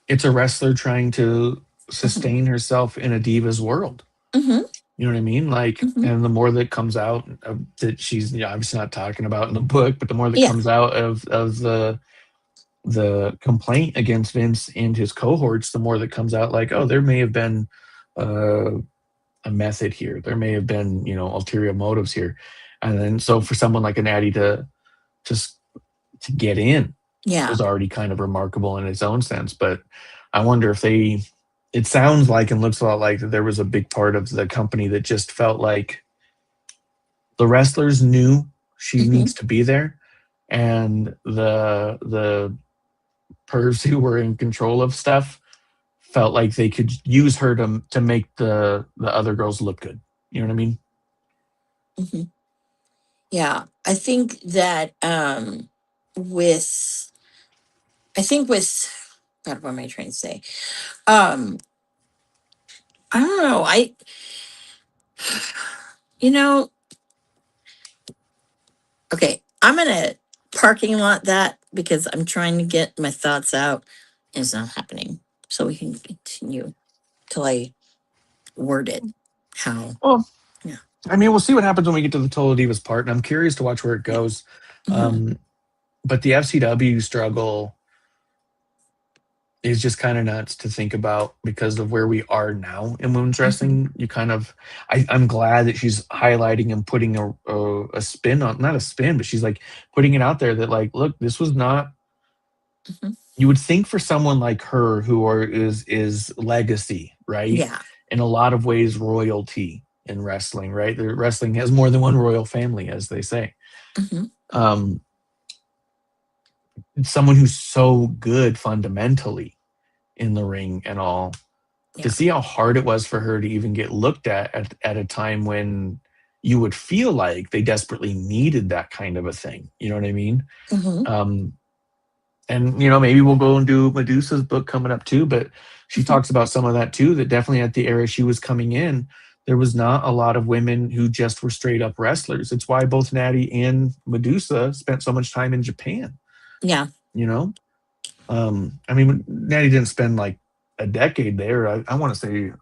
it's a wrestler trying to Mhm. sustain herself in a diva's world. Mhm. You know what I mean? Like, Mhm. and the more that comes out that she's obviously not talking about in the book, but the more that Yeah. comes out of the complaint against Vince and his cohorts, the more that comes out like, oh, there may have been uh, a method here. There may have been, ulterior motives here. And then so for someone like a Natty to just to get in Yeah. was already kind of remarkable in its own sense. But I wonder if it sounds like and looks a lot like that there was a big part of the company that just felt like the wrestlers knew she Mhm. needs to be there, and the pervs who were in control of stuff felt like they could use her to make the other girls look good. You know what I mean? Mhm. Yeah. I think that with I think with God, what am I trying to say? Um, I don't know. You know, okay, I'm gonna parking lot that because I'm trying to get my thoughts out. And it's not happening. So we can continue till I word it. How? Well, Yeah. I mean, we'll see what happens when we get to the Total Divas part, and I'm curious to watch where it Yeah. goes. Mhm. But the FCW struggle is just kind of nuts to think about because of where we are now in women's Mhm. wrestling. I'm glad that she's highlighting and putting a spin on, not a spin, but she's like putting it out there that like, look, this was not. Mhm. You would think for someone like her is legacy, right? Yeah. In a lot of ways, royalty in wrestling, right? The wrestling has more than one royal family, as they say. Mhm. Um, someone who's so good fundamentally in the ring and all, to Yeah. see how hard it was for her to even get looked at a time when you would feel like they desperately needed that kind of a thing. You know what I mean? Mhm. Um, and maybe we'll go and do Medusa's book coming up too, but she Mhm. talks about some of that too, that definitely at the era she was coming in, there was not a lot of women who just were straight up wrestlers. It's why both Natty and Medusa spent so much time in Japan. Yeah. you know I mean, Natty didn't spend like a decade there. I want to say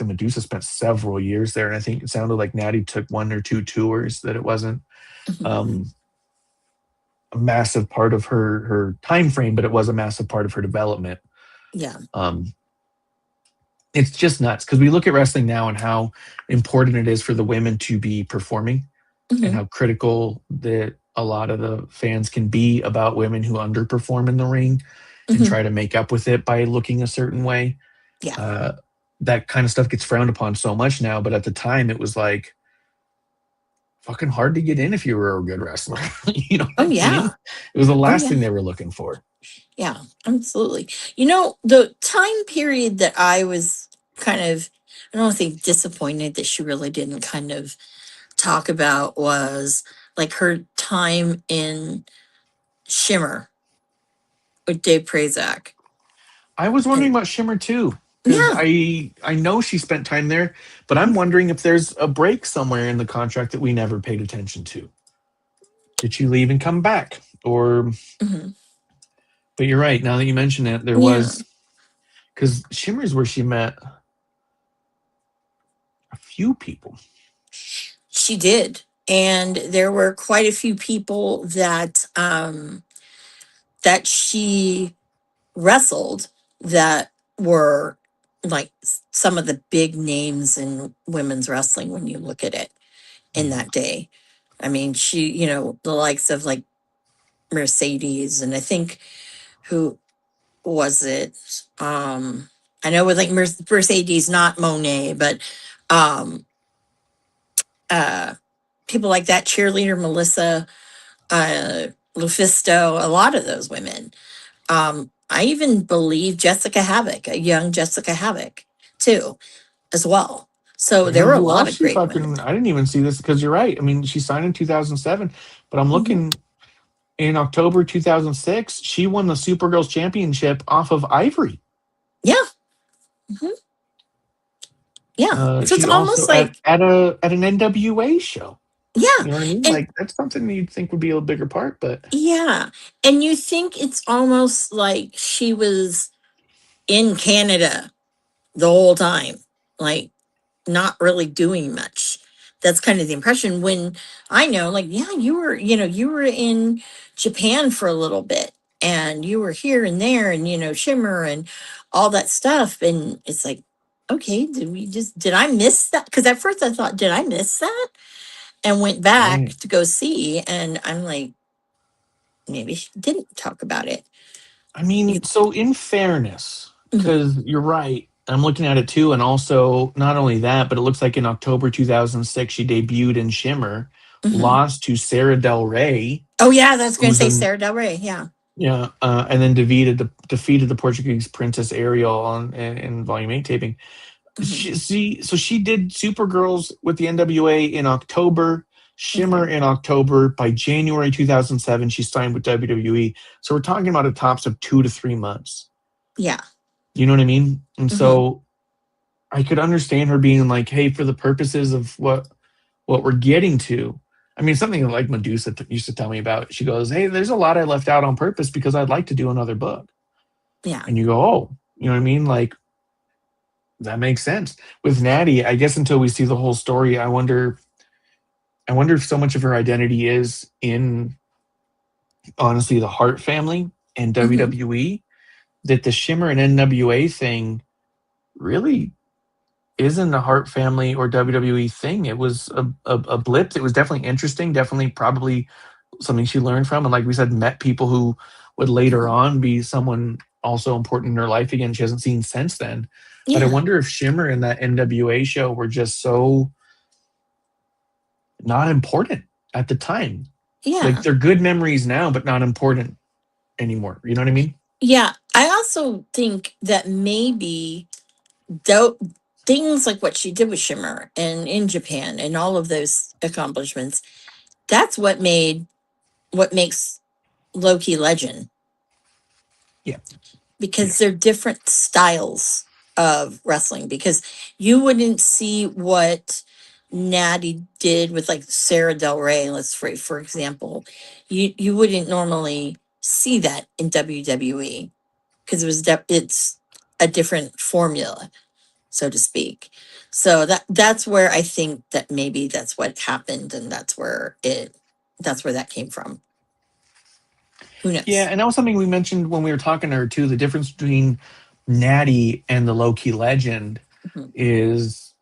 Medusa spent several years there, and I think it sounded like Natty took one or two tours, that it wasn't Mhm. um a massive part of her time frame, but it was a massive part of her development. Yeah. Um, it's just nuts because we look at wrestling now and how important it is for the women to be performing, and Mhm. how critical that a lot of the fans can be about women who underperform in the ring and Mhm. try to make up with it by looking a certain way. Yeah. Uh, that kind of stuff gets frowned upon so much now, but at the time it was like fucking hard to get in if you were a good wrestler. You know Oh what I mean? yeah. It was the Oh last yeah. thing they were looking for. Yeah. Absolutely. The time period that I was kind of, I don't think disappointed that she really didn't kind of talk about was like her time in Shimmer with Dave Prazak. I was wondering And about Shimmer too, because yeah. I know she spent time there, but I'm wondering if there's a break somewhere in the contract that we never paid attention to. Did she leave and come back? Or Mhm. but you're right. Now that you mention it, there Yeah. was because Shimmer's where she met a few people. She did. And there were quite a few people that that she wrestled that were like some of the big names in women's wrestling when you look at it in that day. I mean, she, the likes of like Mercedes, and I think who was it? I know with like Mercedes, not Monet, but um uh people like that, cheerleader Melissa, Lufisto, a lot of those women. I even believe Jessica Havoc, a young Jessica Havoc, too, as well. So You there know were a who lot else of she great women. I didn't even see this because you're right. I mean, she signed in 2007, but I'm Mhm. looking in October 2006, she won the Supergirls Championship off of Ivory. Yeah. Mhm. Yeah. So it's She also almost like, at an NWA show. yeah. You know what I mean? And Like that's something you'd think would be a bigger part, but yeah. And you think it's almost like she was in Canada the whole time, like not really doing much. That's kind of the impression when I know, like, yeah, you were in Japan for a little bit and you were here and there and, Shimmer and all that stuff. And it's like, okay, did I miss that? Because at first I thought, did I miss that? And went back right. to go see. And I'm like, maybe she didn't talk about it. I mean, so in fairness, Mhm, because you're right, I'm looking at it too, and also not only that, but it looks like in October 2006 she debuted in Shimmer, mhm. lost to Sarah Del Rey, Oh, yeah, that's who going to was say an Sarah Del Rey. Yeah. yeah, and then defeated the Portuguese Princess Ariel in Volume 8 taping. Mhm, So she did Supergirls with the NWA in October, Shimmer mhm. in October. By January 2007, she signed with WWE. So we're talking about a tops of 2 to 3 months. Yeah. You know what I mean? And Mhm. so I could understand her being like, "Hey, for the purposes of what we're getting to." I mean, something like Medusa used to tell me about. She goes, "Hey, there's a lot I left out on purpose because I'd like to do another book." Yeah. And you go, "Oh, you know what I mean?" Like that makes sense. With Natty, I guess until we see the whole story, I wonder if so much of her identity is in honestly the Hart family and Mhm. WWE that the Shimmer and NWA thing really isn't a Hart family or WWE thing. It was a blip. It was definitely interesting, definitely probably something she learned from. And like we said, met people who would later Mhm. on be someone also important in her life again. She hasn't seen since then. But I Yeah. wonder if Shimmer and that NWA show were just so not important at the time. Like Yeah. they're good memories now, but not important anymore. You know what I mean? Yeah. I also think that maybe though things like what she did with Shimmer and in Japan and all of those accomplishments, that's what makes Loki legend, Yeah. Yeah. because they're different styles of wrestling. Because you wouldn't see what Natty did with like Sarah Del Rey, let's for example. You wouldn't normally see that in WWE because it's a different formula, so to speak. So that's where I think that maybe that's what happened, and that's where that came from. Who Yeah. knows? And that was something we mentioned when we were talking to her too. The difference between Natty and the Loki legend Mhm. is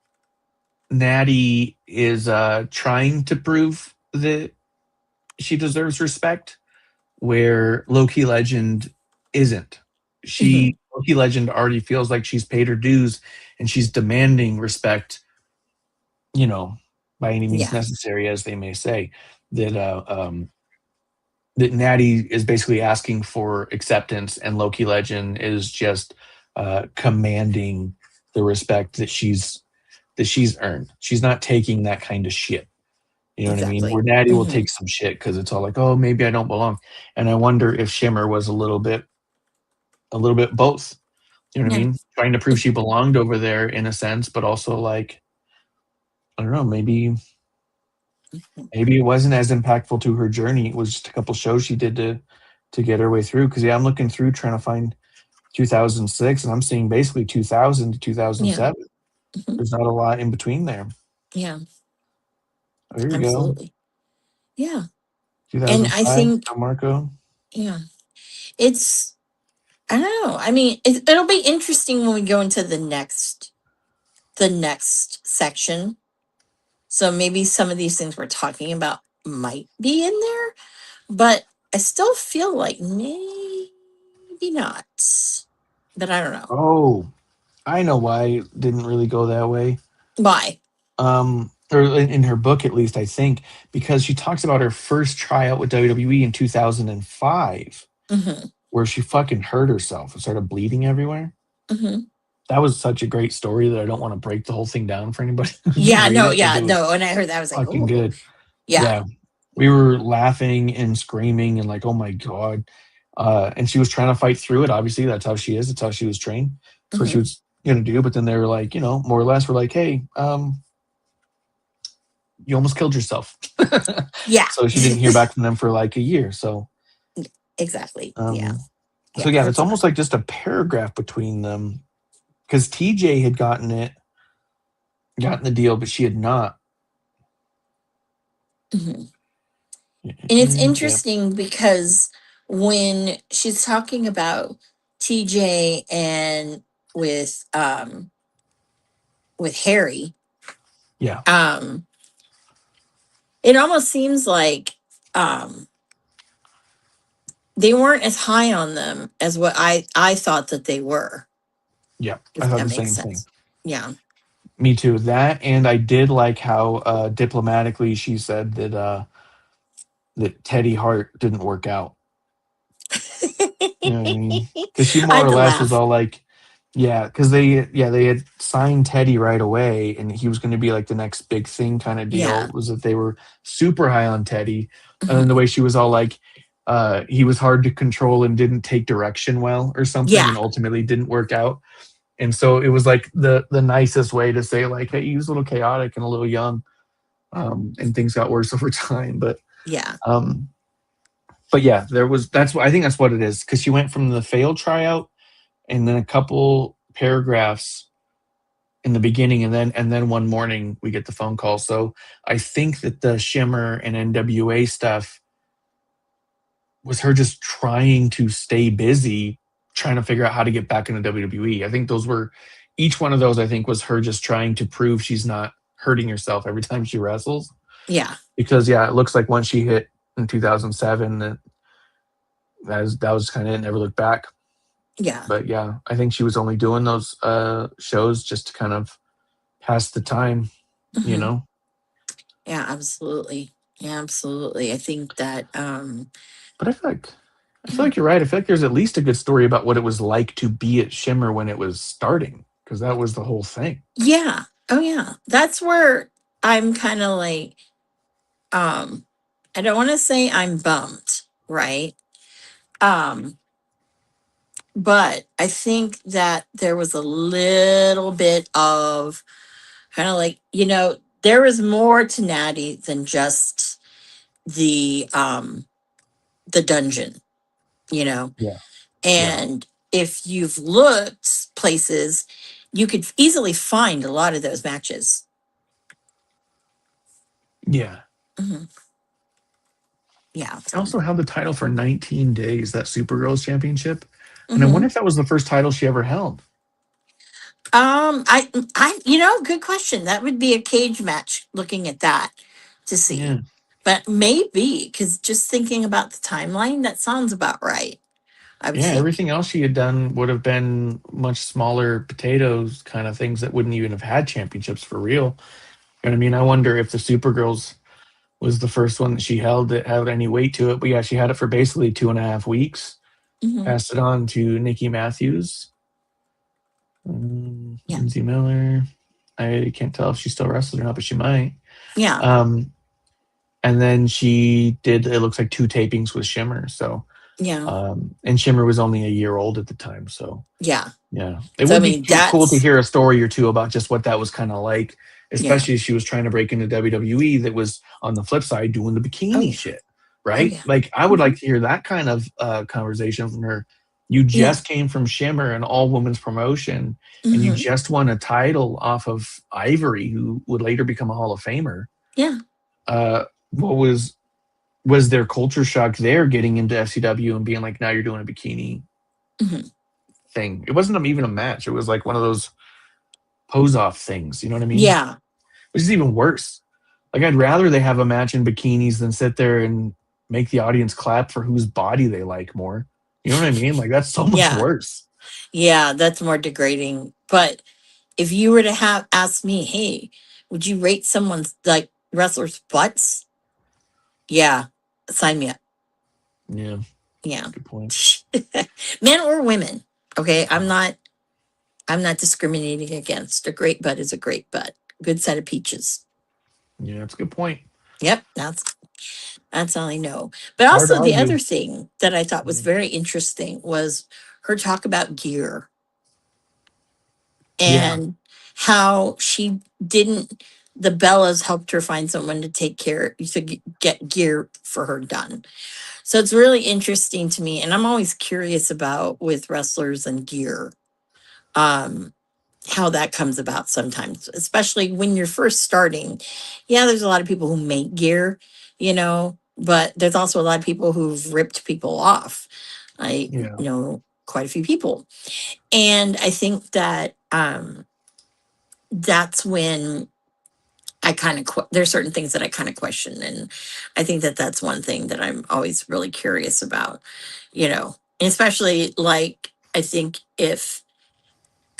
Natty is trying to prove that she deserves respect, where Loki Legend isn't. Mhm. Loki Legend already feels like she's paid her dues and she's demanding respect, you know, by any means Yeah, necessary, as they may say. That that Natty is basically asking for acceptance, and Loki Legend is just commanding the respect that she's earned. She's not taking that kind of shit. You know what I mean? exactly. Where Natty will Hmm. take some shit because it's all like, oh, maybe I don't belong. And I wonder if Shimmer was a little bit both. You know what I Yeah. mean? Trying to prove she belonged over there in a sense, but also like, I don't know, maybe it wasn't as impactful to her journey. It was just a couple shows she did to get her way through. Because yeah, I'm looking through trying to find 2006, and I'm seeing basically 2000 to Yeah. 2007. Mhm. There's not a lot in between there. Yeah. Oh, here we go. Absolutely. Yeah. And I 2005, think, Marco. yeah, it's, I don't know. I mean, it'll be interesting when we go into the next section. So maybe some of these things we're talking about might be in there, but I still feel like maybe not. But I don't know Oh, I know why it didn't really go that way. why. Or in her book, at least, I think, because she talks about her first tryout with WWE in 2005, Hmm. where she fucking hurt herself and started bleeding everywhere. Hmm. That was such a great story that I don't want to break the whole thing down for anybody who didn't Yeah, read no, it, because yeah, it was no. And I heard that, I was like, fucking oh, good. yeah. Yeah, we were laughing and screaming and like, oh my god. And she was trying to fight through it. Obviously, that's how she is. That's how she was trained. That's what she Hmm. was gonna do. But then they were like, more or less, we're like, hey, you almost killed yourself. Yeah. So she didn't hear back from them for like a year. So, Exactly. Yeah. um, Yeah. so yeah, it's That's almost fine. like just a paragraph between them, because TJ had gotten the deal, but she had not. Hmm. And it's Yeah, interesting because when she's talking about TJ and with Harry, yeah, um, it almost seems like um they weren't as high on them as what I thought that they were, yeah. I if thought that the makes same thing. sense. Yeah. Me too. That, and I did like how diplomatically she said that Teddy Hart didn't work out. You know what I mean? Because she I more had or to less was laugh. all like, yeah, because they had signed Teddy right away, and he was going to be like the next big thing kind of deal. Yeah. Was that they were super high on Teddy, and then the Mhm. way she was all like, he was hard to control and didn't take direction well or something, Yeah. and ultimately didn't work out. And so it was like the nicest way to say like, hey, he was a little chaotic and a little young, and things got worse over time. Yeah. Um, but yeah, that's what I think that's what it is, because she went from the failed tryout and then a couple paragraphs in the beginning, and then one morning we get the phone call. So I think that the Shimmer and NWA stuff was her just trying to stay busy, trying to figure out how to get back into WWE. I think those were each one of those, I think, was her just trying to prove she's not hurting herself every time she wrestles. Yeah. Because yeah, it looks like once she hit in 2007, that was kind of it, never looked back. Yeah. But yeah, I think she was only doing those shows just to kind of pass the time, you Hmm. know. Yeah, absolutely. Yeah, absolutely. I think that But I feel yeah. like you're right. I feel like there's at least a good story about what it was like to be at Shimmer when it was starting, because that was the whole thing. Yeah. Oh yeah. That's where I'm kind of like, um, I don't want to say I'm bummed, right? Um, but I think that there was a little bit of kind of like, there was more to Natty than just the the dungeon, you know. Yeah, yeah, And if you've looked places, you could easily find a lot of those matches. yeah. Hmm. Yeah. I So, also held the title for 19 days, that Supergirls Championship, and I hmm. wonder if that was the first title she ever held. Good question. That would be a cage match looking at that to see. Yeah, But maybe, because just thinking about the timeline, that sounds about right, I would yeah. think. Everything else she had done would have been much smaller potatoes, kind of things that wouldn't even have had championships for real. You know what I mean? I wonder if the Supergirls was the first one that she held that had any weight to it. But yeah, she had it for basically 2.5 weeks. Hmm. Passed it on to Nikki Matthews, Yeah. Lindsay Miller. I can't tell if she still wrestles or not, but she might. Yeah. Um, and then she did, it looks like, 2 tapings with Shimmer. So, Yeah. and Shimmer was only a year old at the time. So, Yeah. yeah, it So, I would be mean, cool to that's, hear a story or two about just what that was kind of like, yeah. especially as she was trying to break into WWE. That was on the flip side doing the Oh, bikini yeah. shit, Oh, right? yeah. Like, I would Hmm. like to hear that kind of conversation from her, You just came from Shimmer, an all women's promotion, and you just won a title off of Ivory, who would later become a Hall of Famer. Yeah. What was their culture shock there getting into FCW and being like, now you're doing a bikini thing? It wasn't even a match. It was like one of those pose off things. You know what I mean? Yeah. Which is even worse. Like, I'd rather they have a match in bikinis than sit there and make the audience clap for whose body they like more. You know what I mean? Like, that's so much worse. Yeah, that's more degrading. But if you were to have asked me, hey, would you rate someone's like wrestlers' butts? Yeah, sign me up. Yeah. Yeah. Good point. Men or women. Okay. I'm not discriminating against. A great butt is a great butt. Good set of peaches. Yeah, that's a good point. Yep, that's all I know. But also the other thing that I thought was very interesting was her talk about gear and how she didn't. The Bellas helped her find someone to take care to get gear for her done. So it's really interesting to me, and I'm always curious about with wrestlers and gear, how that comes about sometimes, especially when you're first starting. Yeah, there's a lot of people who make gear, but there's also a lot of people who've ripped people off. I know quite a few people. And I think that that's when I kind of there's certain things that I kind of question, and I think that that's one thing that I'm always really curious about, and especially like I think if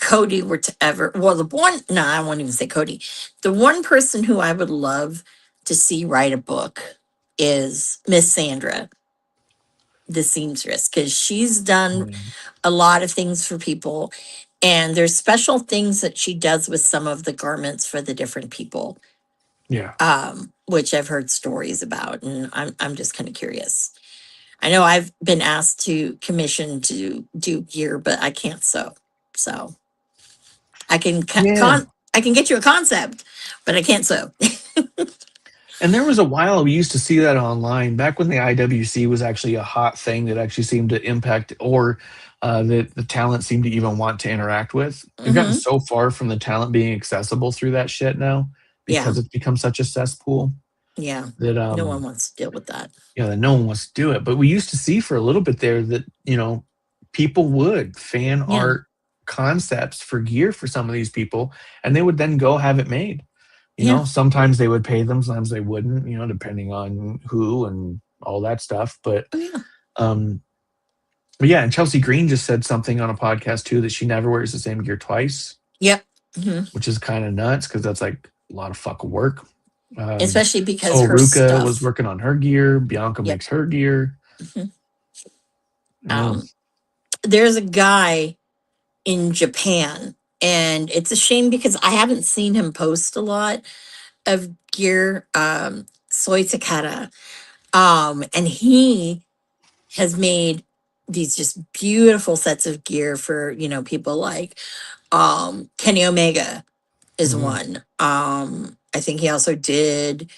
Cody were to ever, I won't even say Cody. The one person who I would love to see write a book is Miss Sandra, the seamstress, because she's done a lot of things for people, and there's special things that she does with some of the garments for the different people. Yeah. Which I've heard stories about, and I'm just kind of curious. I know I've been asked to commission to do gear, but I can't sew. So I can I can get you a concept, but I can't sew. And there was a while we used to see that online back when the IWC was actually a hot thing that actually seemed to impact, or the talent seemed to even want to interact with. We've gotten so far from the talent being accessible through that shit now because it's become such a cesspool. Yeah. That no one wants to deal with that. Yeah, that no one wants to do it. But we used to see for a little bit there that, people would fan art concepts for gear for some of these people, and they would then go have it made. Sometimes they would pay them, sometimes they wouldn't, depending on who and all that stuff. But and Chelsea Green just said something on a podcast too, that she never wears the same gear twice. Yep. Which is kind of nuts, because that's like a lot of fucking work. Especially because her Ruka stuff was working on her gear. Bianca makes her gear. There's a guy in Japan, and it's a shame because I haven't seen him post a lot of gear. Soy Takata, and he has made these just beautiful sets of gear for people like Kenny Omega is one. I think he also did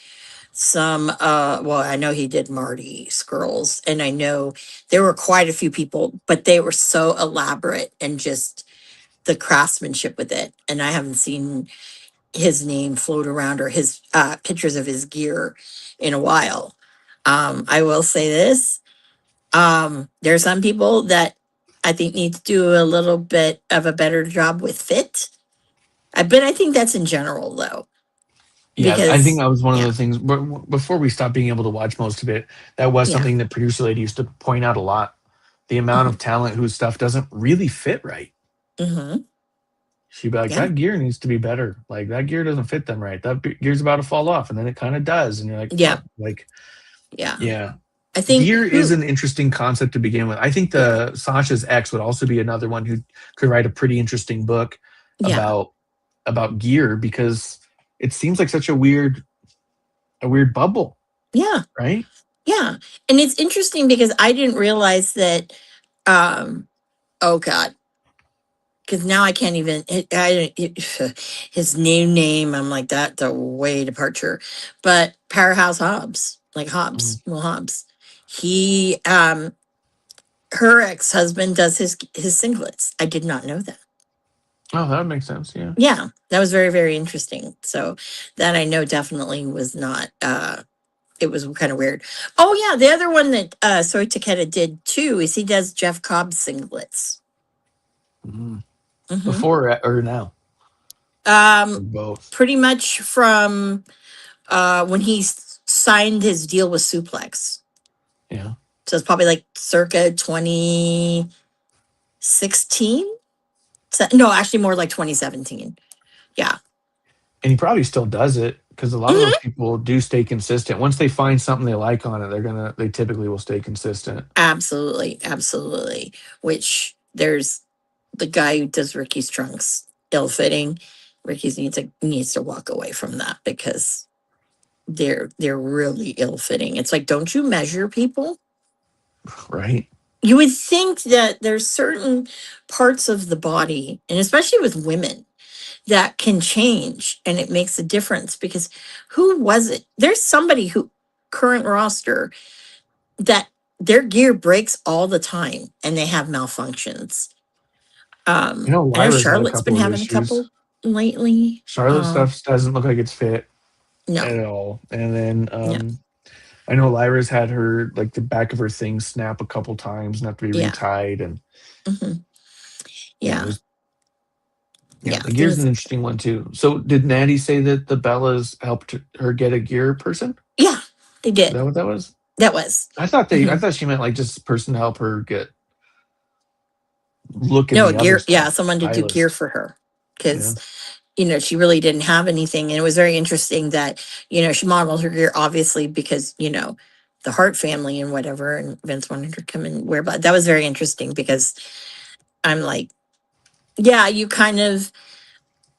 some I know he did Marty Skrull's, and I know there were quite a few people, but they were so elaborate and just the craftsmanship with it. And I haven't seen his name float around or his pictures of his gear in a while. I will say this. There are some people that I think need to do a little bit of a better job with fit. But I think that's in general, though. Yeah, I think that was one of the things. Before we stopped being able to watch most of it, that was something that producer lady used to point out a lot. The amount of talent whose stuff doesn't really fit right. She'd be like, that gear needs to be better. Like, that gear doesn't fit them right. That gear's about to fall off, and then it kind of does. And you're like, I think gear is an interesting concept to begin with. I think the Sasha's ex would also be another one who could write a pretty interesting book about gear, because it seems like such a weird bubble. Yeah. Right? Yeah. And it's interesting because I didn't realize that, oh God, because now I can't even, his new name, I'm like, that's a way departure. But Powerhouse Hobbs, like Hobbs, Will Hobbs. He, her ex-husband does his singlets. I did not know that. Oh, that would make sense. Yeah. Yeah, that was very, very interesting. So that I know definitely was not. It was kind of weird. Oh yeah, the other one that Soy Takeda did too is he does Jeff Cobb's singlets. Mm. Mm-hmm. Before or now? Or both. Pretty much from when he signed his deal with Suplex. Yeah. So it's probably like circa 2016. No, actually more like 2017. Yeah. And he probably still does it because a lot of those people do stay consistent. Once they find something they like on it, they typically will stay consistent. Absolutely, absolutely. Which there's the guy who does Ricky's trunks ill fitting. Ricky's needs to walk away from that because they're really ill fitting. It's like, don't you measure people? Right. You would think that there's certain parts of the body, and especially with women, that can change and it makes a difference because who was it? There's somebody who current roster that their gear breaks all the time and they have malfunctions. I know Lyra's had a Charlotte's been couple of having a issues. couple lately. Charlotte's stuff doesn't look like it's fit No. at all. And then I know Lyra's had her like the back of her thing snap a couple times and have to be retied. And yeah, the gear's an interesting one too. So did Natty say that the Bellas helped her get a gear person? Yeah, they did. Is that what that was? That was. I thought I thought she meant like just a person to help her get look at the gear. other stuff. Yeah, someone to do gear for her because she really didn't have anything, and it was very interesting that she modeled her gear obviously because the Hart family and whatever, and Vince wanted her to come and wear. But that was very interesting because I'm like, yeah, you kind of.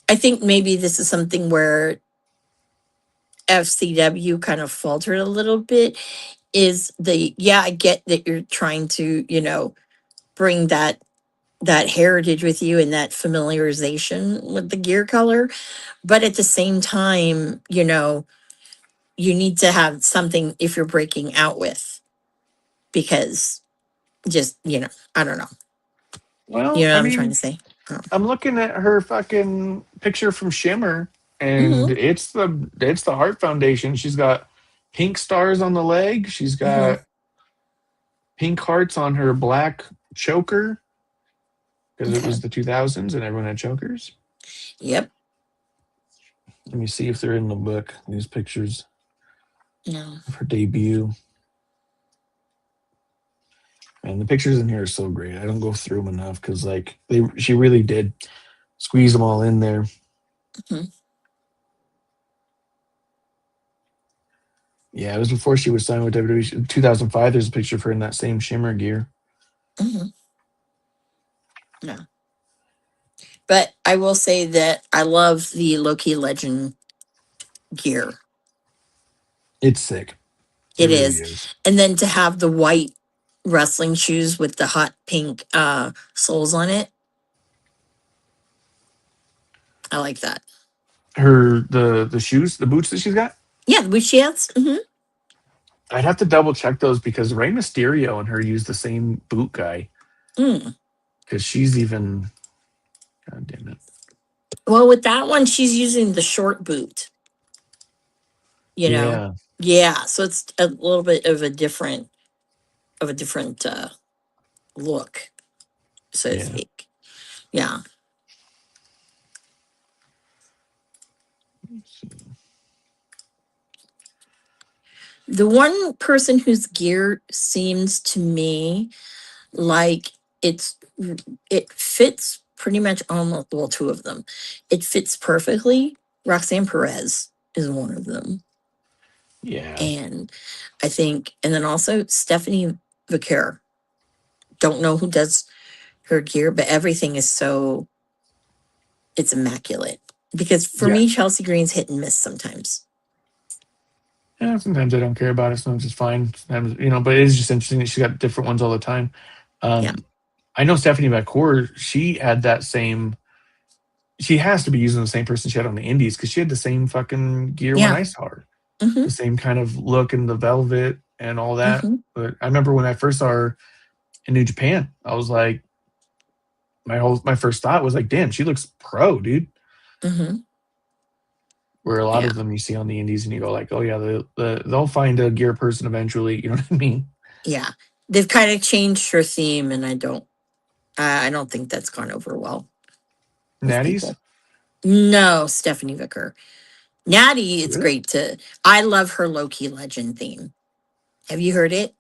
I think maybe this is something where FCW kind of faltered a little bit. I get that you're trying to bring that heritage with you and that familiarization with the gear color, but at the same time you need to have something if you're breaking out with, because just I don't know. Well, What I'm trying to say. I'm looking at her fucking picture from Shimmer, and it's the Heart Foundation. She's got pink stars on the leg. She's got pink hearts on her black choker because it was the 2000s and everyone had chokers. Yep. Let me see if they're in the book. These pictures. No. Of her debut. And the pictures in here are so great. I don't go through them enough because she really did squeeze them all in there. Yeah, it was before she was signed with WWE. In 2005, there's a picture of her in that same Shimmer gear. Yeah. But I will say that I love the Loki Legend gear. It's sick. It really is. And then to have the white wrestling shoes with the hot pink soles on it. I like that. The shoes, the boots that she's got? Yeah, the boots she has. I'd have to double check those because Rey Mysterio and her use the same boot guy. Because she's even... God damn it. Well, with that one, she's using the short boot. Yeah. So it's a little bit of a different look, so to speak. Yeah. The one person whose gear seems to me like it fits pretty much almost, well, two of them. It fits perfectly. Roxanne Perez is one of them. Yeah. And I think, and then also Stephanie Vicaire. Don't know who does her gear, but everything is it's immaculate. Because for me, Chelsea Green's hit and miss sometimes. Yeah, sometimes I don't care about it. Sometimes it's fine. Sometimes, but it is just interesting that she's got different ones all the time. I know Stephanie McCord, she had that same... She has to be using the same person she had on the Indies because she had the same fucking gear when I saw her. The same kind of look and the velvet and all that. But I remember when I first saw her in New Japan. I was like, my first thought was like, damn, she looks pro, dude. Mm-hmm. Where a lot Yeah. of them you see on the indies and you go like, oh yeah, they'll find a gear person eventually. You know what I mean? Yeah. They've kind of changed her theme, and I don't think that's gone over well with Natties? people. No, Stephanie Vicker. Natty, it's Really? great to. I love her Loki Legend theme. Have you heard it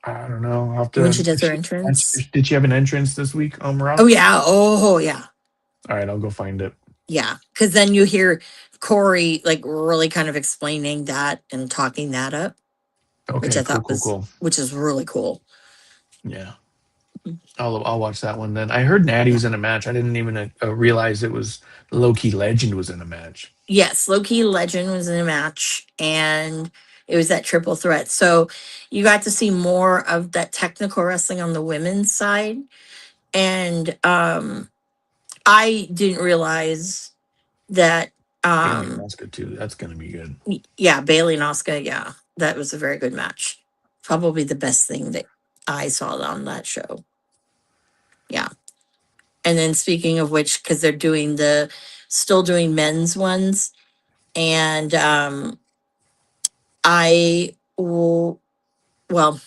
I don't know. I'll have when to. she does her entrance? Did she have an entrance this week on Oh Rocks? yeah. Oh yeah. All right, I'll go find it. Yeah. Because then you hear Corey like really kind of explaining that and talking that up, which Okay, I cool, thought cool, cool. which is really cool. Yeah, I'll watch that one then. I heard Natty Yeah. was in a match. I didn't even realize it was Loki Legend was in a match. Yes, Loki Legend was in a match, and it was that triple threat. So you got to see more of that technical wrestling on the women's side. And I didn't realize that Bailey and um Asuka too. That's gonna be good. yeah, Bailey and Oscar, yeah, that was a very good match. Probably the best thing that I saw on that show. Yeah. And then speaking of which, because they're still doing men's ones, and I will, well,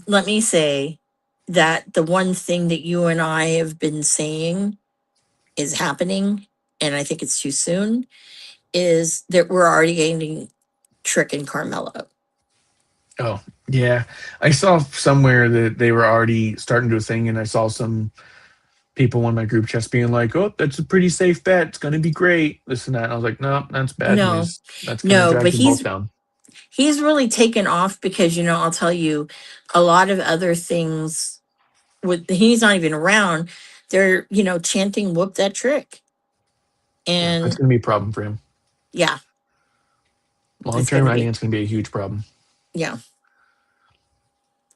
let me say that the one thing that you and I have been saying is happening, and I think it's too soon, is that we're already getting Trick and Carmelo. Oh yeah, I saw somewhere that they were already starting to do a thing, and I saw some people on my group chats being like, "Oh, that's a pretty safe bet. It's going to be great." This and that. And I was like, "No, that's bad No, news. That's going to no, drag but them both down." he's really taken off because I'll tell you, a lot of other things with he's not even around. They're chanting "Whoop that trick," Yeah, that's and going to be a problem for him. yeah, Long it's term, gonna I think be it's going to be a huge problem. yeah.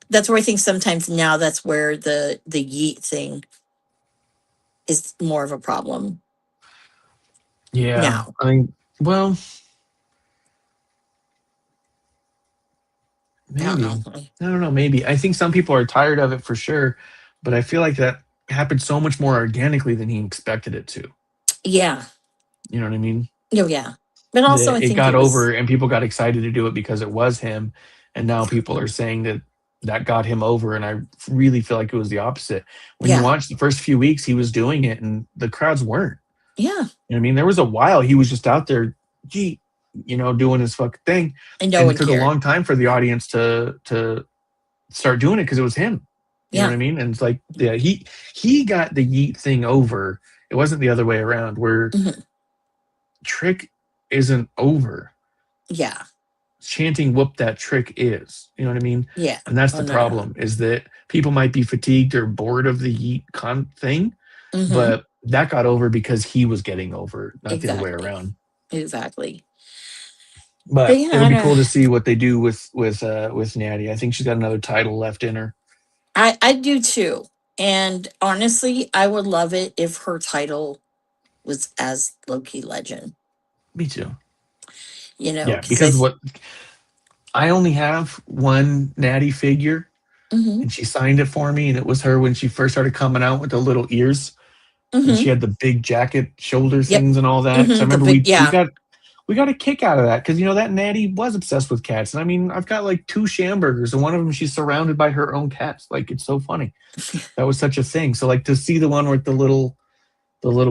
That's where I think sometimes now that's where the yeet thing is more of a problem Yeah, now. I mean, well, I don't maybe. know. I don't know. Maybe. I think some people are tired of it for sure, but I feel like that happened so much more organically than he expected it to. Yeah. You know what I mean? Oh yeah. But also I It think got it was over and people got excited to do it because it was him, and now people are saying that that got him over, and I really feel like it was the opposite. When you yeah. watch the first few weeks, he was doing it and the crowds weren't. Yeah. You know what I mean? There was a while he was just out there, gee, doing his fucking thing, And no and one it took a cared. long time for the audience to start doing it because it was him. You know what Yeah. I mean? And it's like, yeah, he got the yeet thing over. It wasn't the other way around where Mhm. Trick isn't over. Yeah. Chanting whoop that trick is. You know what I mean? Yeah. And that's Oh the no. problem is that people might be fatigued or bored of the yeet thing, Mm-hmm. but that got over because he was getting over, not the other way Exactly. around. Exactly. But But yeah, it'll be cool to see what they do with Natty. I think she's got another title left in her. I do too. And honestly, I would love it if her title was as Loki Legend. Me too. Yeah, Because because what I only have one Natty figure, mm-hmm, and she signed it for me, and it was her when she first started coming out with the little ears, and mm-hmm, she had the big jacket, shoulder yep, things, and all that. Because I mm-hmm, the remember big, we yeah, got a kick out of that because that Natty was obsessed with cats, and I mean I've got like 2 Schamburgers, and one of them she's surrounded by her own cats. Like it's so funny. That was such a thing. So like to see the one with the little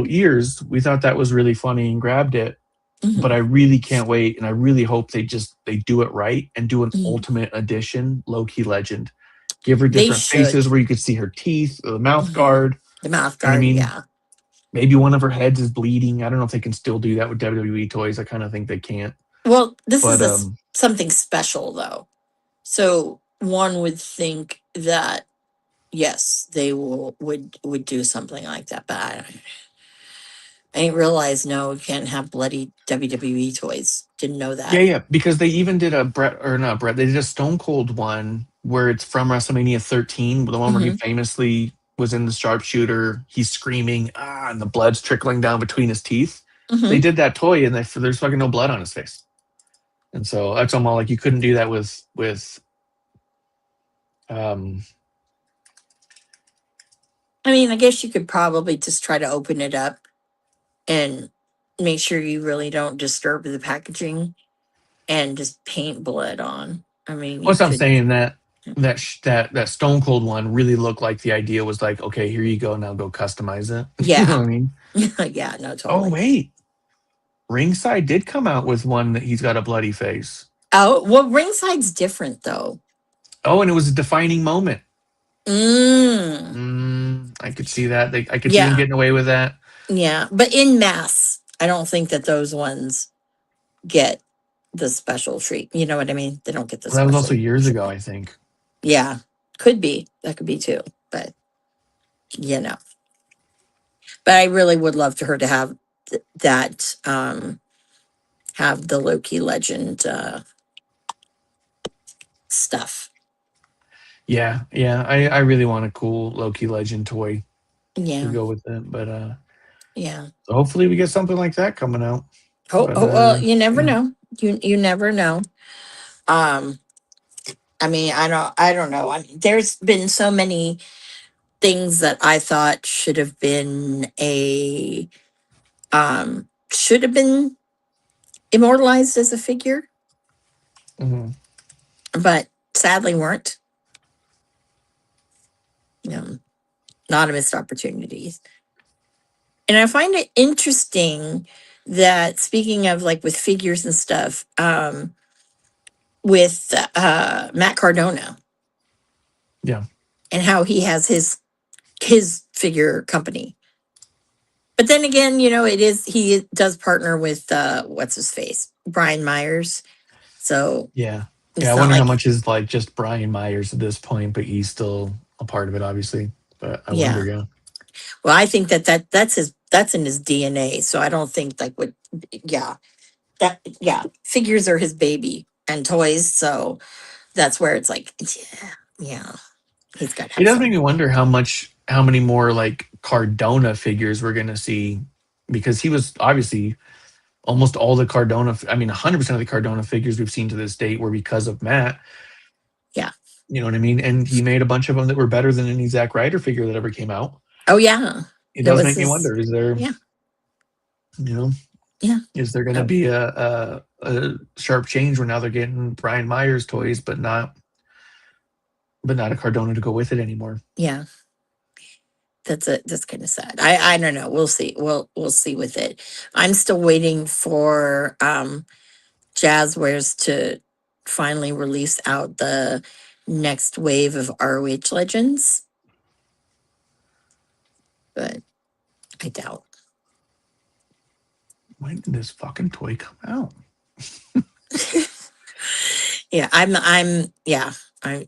ears, we thought that was really funny and grabbed it. But mm-hmm, I really can't wait, and I really hope they do it right and do an mm-hmm. Ultimate Edition Loki Legend. Give her They different faces should. where you could see her teeth, or the mouth Mm-hmm. guard. The mouth And I guard, mean, yeah. maybe one of her heads is bleeding. I don't know if they can still do that with WWE toys. I kind of think they can't. Well, this is But something special though. So one would think that yes, they would do something like that, but I didn't realize no, you can't have bloody WWE toys. Didn't know that. yeah, because they even did a Brett or not Brett. They did a Stone Cold one where it's from WrestleMania 13, the one where he Mm-hmm. famously was in the sharpshooter. He's screaming, and the blood's trickling down between his teeth. They Mm-hmm. did that toy, and there's fucking no blood on his face. And so that's almost like you couldn't do that with I mean, I guess you could probably just try to open it up and make sure you really don't disturb the packaging and just paint blood on. I mean, you What's I'm could. saying that Stone Cold one really looked like the idea was like, okay, here you go, now go customize it. You know Yeah. what I mean? Yeah, no, Oh totally. wait, Ringside did come out with one that he's got a bloody face. Oh, well, Ringside's different though. Oh, and it was a defining moment. Mm. I could see that. I could see them Yeah. getting away with that. Yeah. But in mass, I don't think that those ones get the special treat. You know what I mean? They don't get the Well, that was also special years ago, treatment. I think. Yeah. Could be. That could be too. But, you know. But I really would love for her to have that, have the Loki legend stuff. Yeah, yeah. I really want a cool Loki Legend toy to Yeah. go with it, but Yeah. so hopefully we get something like that coming out. Oh, But oh well, you never yeah. know. You never know. Um, I mean, I don't know. I mean, there's been so many things that I thought should have been immortalized as a figure, Mhm. but sadly weren't. You know, not a missed opportunities. And I find it interesting that speaking of like with figures and stuff, with Matt Cardona Yeah. and how he has his figure company. But then again, he does partner with what's his face? Brian Myers. So Yeah. Yeah. I it's not wonder how like, much is like just Brian Myers at this point, but he's still a part of it, obviously. But I wonder, yeah. yeah. Well, I think that's in his DNA. So I don't think like yeah, figures are his baby and toys. So that's where it's like, yeah, he's got to It have does make me some. wonder how many more like Cardona figures we're gonna see, because he was obviously almost all the Cardona. I mean, 100% of the Cardona figures we've seen to this date were because of Matt. Yeah. You know what I mean? And he made a bunch of them that were better than any Zack Ryder figure that ever came out. Oh yeah. It That does was make me his. wonder: is there, Yeah. you know, Yeah. is there going to Oh, be a sharp change where now they're getting Brian Myers toys, but not a Cardona to go with it anymore? yeah. That's kind of sad. I don't know. We'll see. We'll see with it. I'm still waiting for Jazzwares to finally release out the next wave of ROH Legends, but I doubt. When did this fucking toy come out? Yeah, I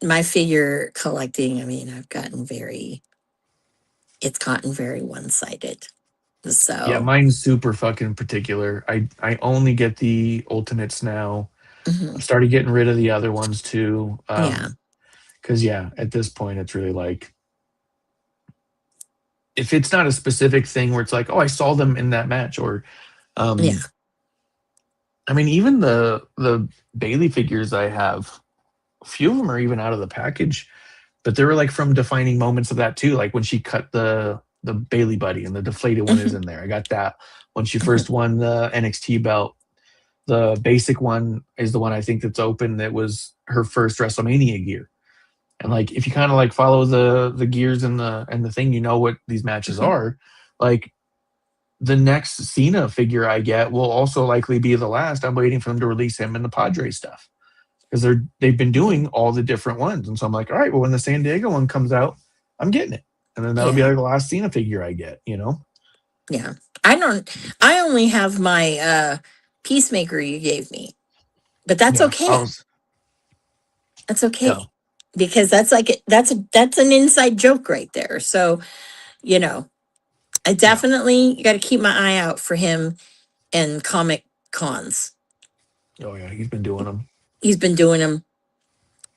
my figure collecting, I mean, it's gotten very one-sided. Yeah, So, mine's super fucking particular. I only get the ultimates now. mhm, I've started getting rid of the other ones too. yeah, Because yeah, at this point, it's really like, if it's not a specific thing where it's like, oh, I saw them in that match, or yeah, um, I mean, even the Bailey figures I have, a few of them are even out of the package, but they were like from defining moments of that too. Like when she cut the Bailey buddy and the deflated one is mhm, in there. I got that when she mhm, first won the NXT belt. The basic one is the one I think that's open. That was her first WrestleMania gear. And like, if you kind of like follow the gears and the thing, you know what these matches mhm, are. Like, the next Cena figure I get will also likely be the last. I'm waiting for them to release him in the Padre stuff, because they've been mhm. doing all the different ones. And so I'm like, all right, well, when the San Diego one comes out, I'm getting it. And then that'll be Yeah, like the last Cena figure I get, you know? yeah. I only have my Peacemaker you gave me, but that's Yeah. I okay. was, That's yeah. okay because that's an inside joke right there. So, you know, I Yeah. definitely got to keep my eye out for him and Comic Cons. Oh, yeah. He's been doing them. He's been doing them,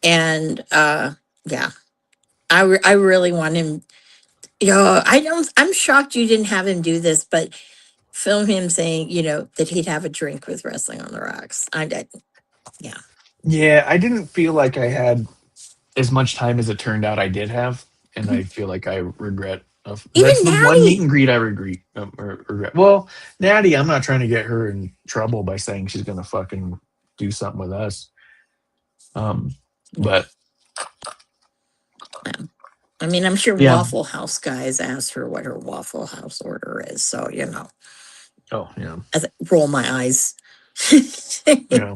and yeah, I really want him. I don't. I'm shocked you didn't have him do this, but film him saying, that he'd have a drink with Wrestling on the Rocks. I did. Yeah. Yeah. I didn't feel like I had as much time as it turned out I did have. and I feel like I regret. Even That's the one meet Natty. and greet I regret. Well, Natty, I'm not trying to get her in trouble by saying she's gonna fucking do something with us. But I mean, I'm sure yeah. Waffle House guys asked her what her Waffle House order is. So, Oh yeah. I roll my eyes. Yeah.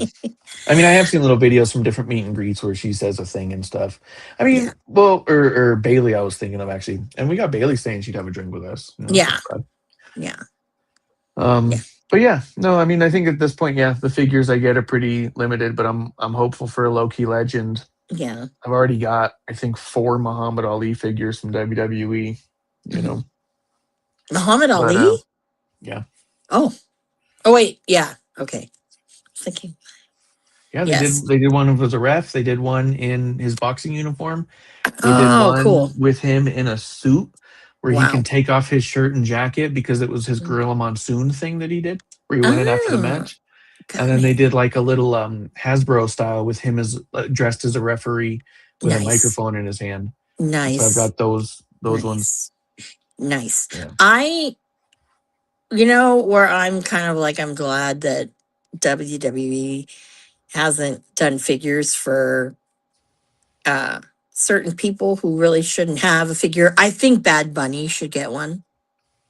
I mean, I have seen little videos from different meet and greets where she says a thing and stuff. I Yeah. mean, well, or Bailey, I was thinking of actually, and we got Bailey saying she'd have a drink with us. That's Yeah. not bad. Yeah. Um, Yeah. but yeah, no, I mean, I think at this point, yeah, the figures I get are pretty limited, but I'm hopeful for a low key legend. Yeah. I've already got, I think, 4 Muhammad Ali figures from WWE. Muhammad But Ali? yeah, Oh. Oh, wait. Yeah. Okay. Thinking. yeah, Yes. they did one as a ref. They did one in his boxing uniform. They did Oh, cool. one with him in a suit where he can Wow. take off his shirt and jacket because it was his Gorilla Monsoon thing that he did, where he went in after the Oh, match. And got then they it. did like a little Hasbro style with him as dressed as a referee with a Nice. microphone in his hand. So I've Nice. got those ones. Nice. Yeah. Where I'm kind of like, I'm glad that WWE hasn't done figures for certain people who really shouldn't have a figure. I think Bad Bunny should get one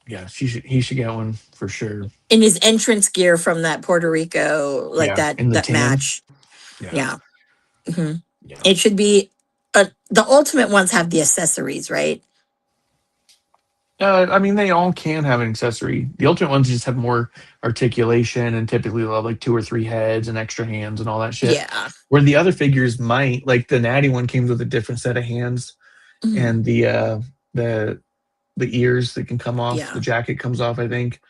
Yeah, he should get one for sure. in his entrance gear from that Puerto Rico, like Yeah, in the that tan. match. Yeah. Yeah. hmm Yeah. It should be the ultimate ones have the accessories, right? I mean, they all can have an accessory. The ultimate ones just have more articulation and typically they'll have like 2 or 3 heads and extra hands and all that shit. Yeah. Where the other figures might, like the Natty one, came with a different set of hands Mhm. and the ears that can come off. Yeah. The jacket comes off. I think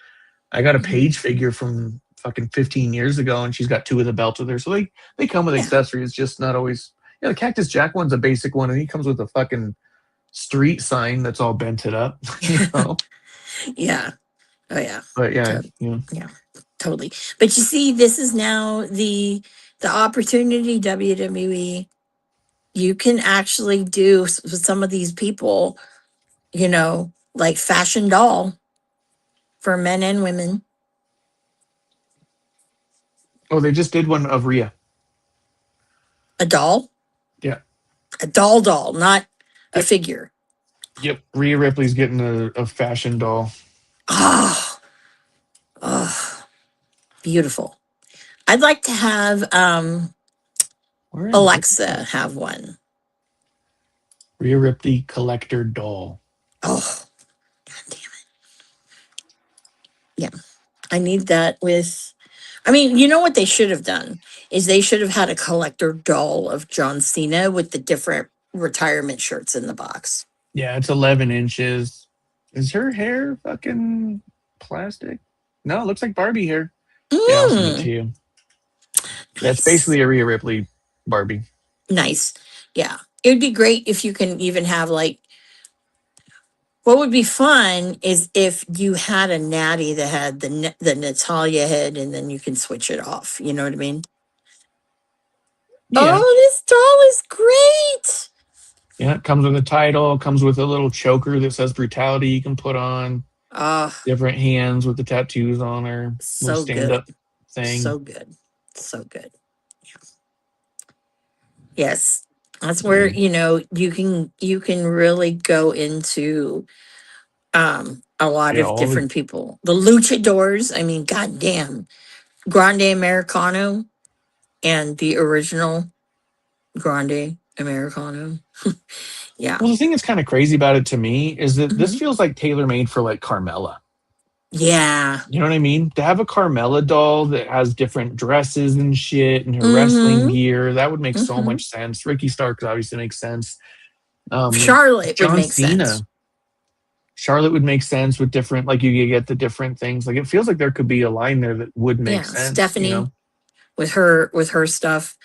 I got a Paige figure from fucking 15 years ago, and she's got 2 of the belts with her. So they come with Yeah. accessories, just not always. Yeah, the Cactus Jack one's a basic one, and he comes with a fucking street sign that's all bented up. Yeah. Oh yeah. But yeah, Yeah, totally. But you see, this is now the opportunity, WWE. You can actually do with some of these people, like fashion doll for men and women. Oh, they just did one of Rhea. A doll? Yeah. A doll, not a Yep. figure. Yep. Rhea Ripley's getting a fashion doll. Oh, beautiful. I'd like to have Alexa have one. Rhea Ripley collector doll. Oh, God damn it. Yeah. I need that you know what they should have done is they should have had a collector doll of John Cena with the different retirement shirts in the box. Yeah, it's 11 inches. Is her hair fucking plastic? No, it looks like Barbie hair. Yeah, I'll send it to you. That's basically a Rhea Ripley Barbie. Nice. Yeah. It would be great if you can even have what would be fun is if you had a Natty that had the Natalia head and then you can switch it off. You know what I mean? Yeah. Oh, this doll is great. Yeah, it comes with a title, comes with a little choker that says brutality you can put on. Different hands with the tattoos on her. So stand-up good. thing. So good. So good. Yeah. Yes. That's where, you can really go into a lot of different people. The luchadors, I mean, goddamn. Grande Americano and the original Grande Americano. Yeah. Well, the thing that's kind of crazy about it to me is that this feels like tailor-made for like Carmella. Yeah. You know what I mean? To have a Carmella doll that has different dresses and shit and her wrestling gear, that would make so much sense. Ricky Starks obviously makes sense. Charlotte John would make Cena. sense. Charlotte would make sense with different, like you get the different things. Like it feels like there could be a line there that would make sense. Stephanie with her stuff.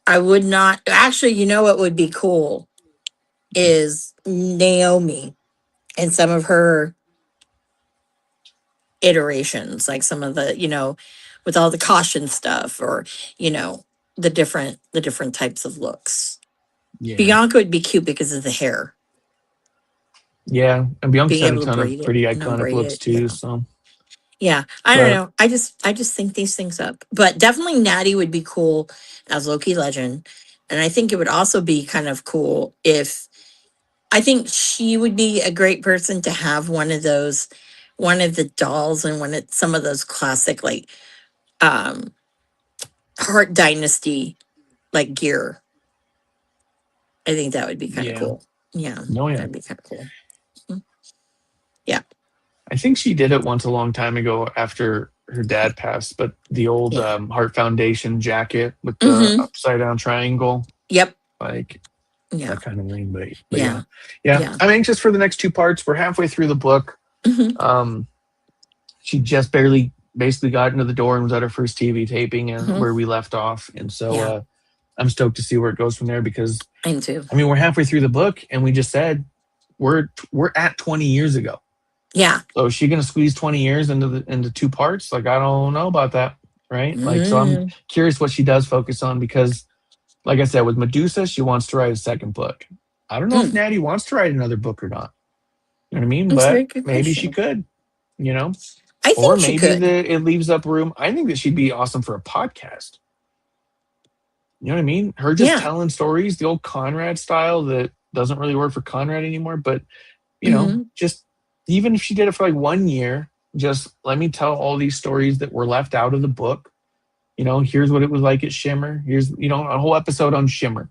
I would not actually, what would be cool is Naomi and some of her iterations, like some of the, with all the caution stuff or, the different types of looks. Yeah. Bianca would be cute because of the hair. Yeah. And Bianca's Being had a able to ton of braid it pretty and iconic unbraid looks it. too. Yeah. So Yeah. I don't but know. I just think these things up. But definitely Natty would be cool as Loki Legend. And I think it would also be kind of cool if I think she would be a great person to have one of the dolls and some of those classic like um Heart Dynasty like gear. I think that would be kind of yeah. cool. Yeah, No, yeah. that'd be kind of cool. Mhm. Yeah, I think she did it once a long time ago after her dad passed, but the old yeah. Heart Foundation jacket with the Mm-hmm. upside down triangle, Yep. like Yeah. that kind of thing. But Yeah. yeah. Yeah. Yeah. I'm anxious for the next two parts. We're halfway through the book. Mm-hmm. She just barely basically got into the door and was at her first TV taping and Mm-hmm. where we left off. And so Yeah. I'm stoked to see where it goes from there because I am too. I mean we're halfway through the book and we just said we're at 20 years ago. Yeah. So is she gonna squeeze 20 years into two parts? Like I don't know about that. Right? Like so I'm curious what she does focus on because like I said, with Medusa, she wants to write a second book. I don't know if Natty wants to write another book or not. You know what I mean? That's a But very good maybe she question. could, you know? I Or think she maybe could. it leaves up room. I think that she'd be awesome for a podcast. You know what I mean? Her just Yeah. telling stories, the old Conrad style that doesn't really work for Conrad anymore. But, Mm-hmm. just even if she did it for like 1 year, just let me tell all these stories that were left out of the book. Here's what it was like at Shimmer. Here's, a whole episode on Shimmer,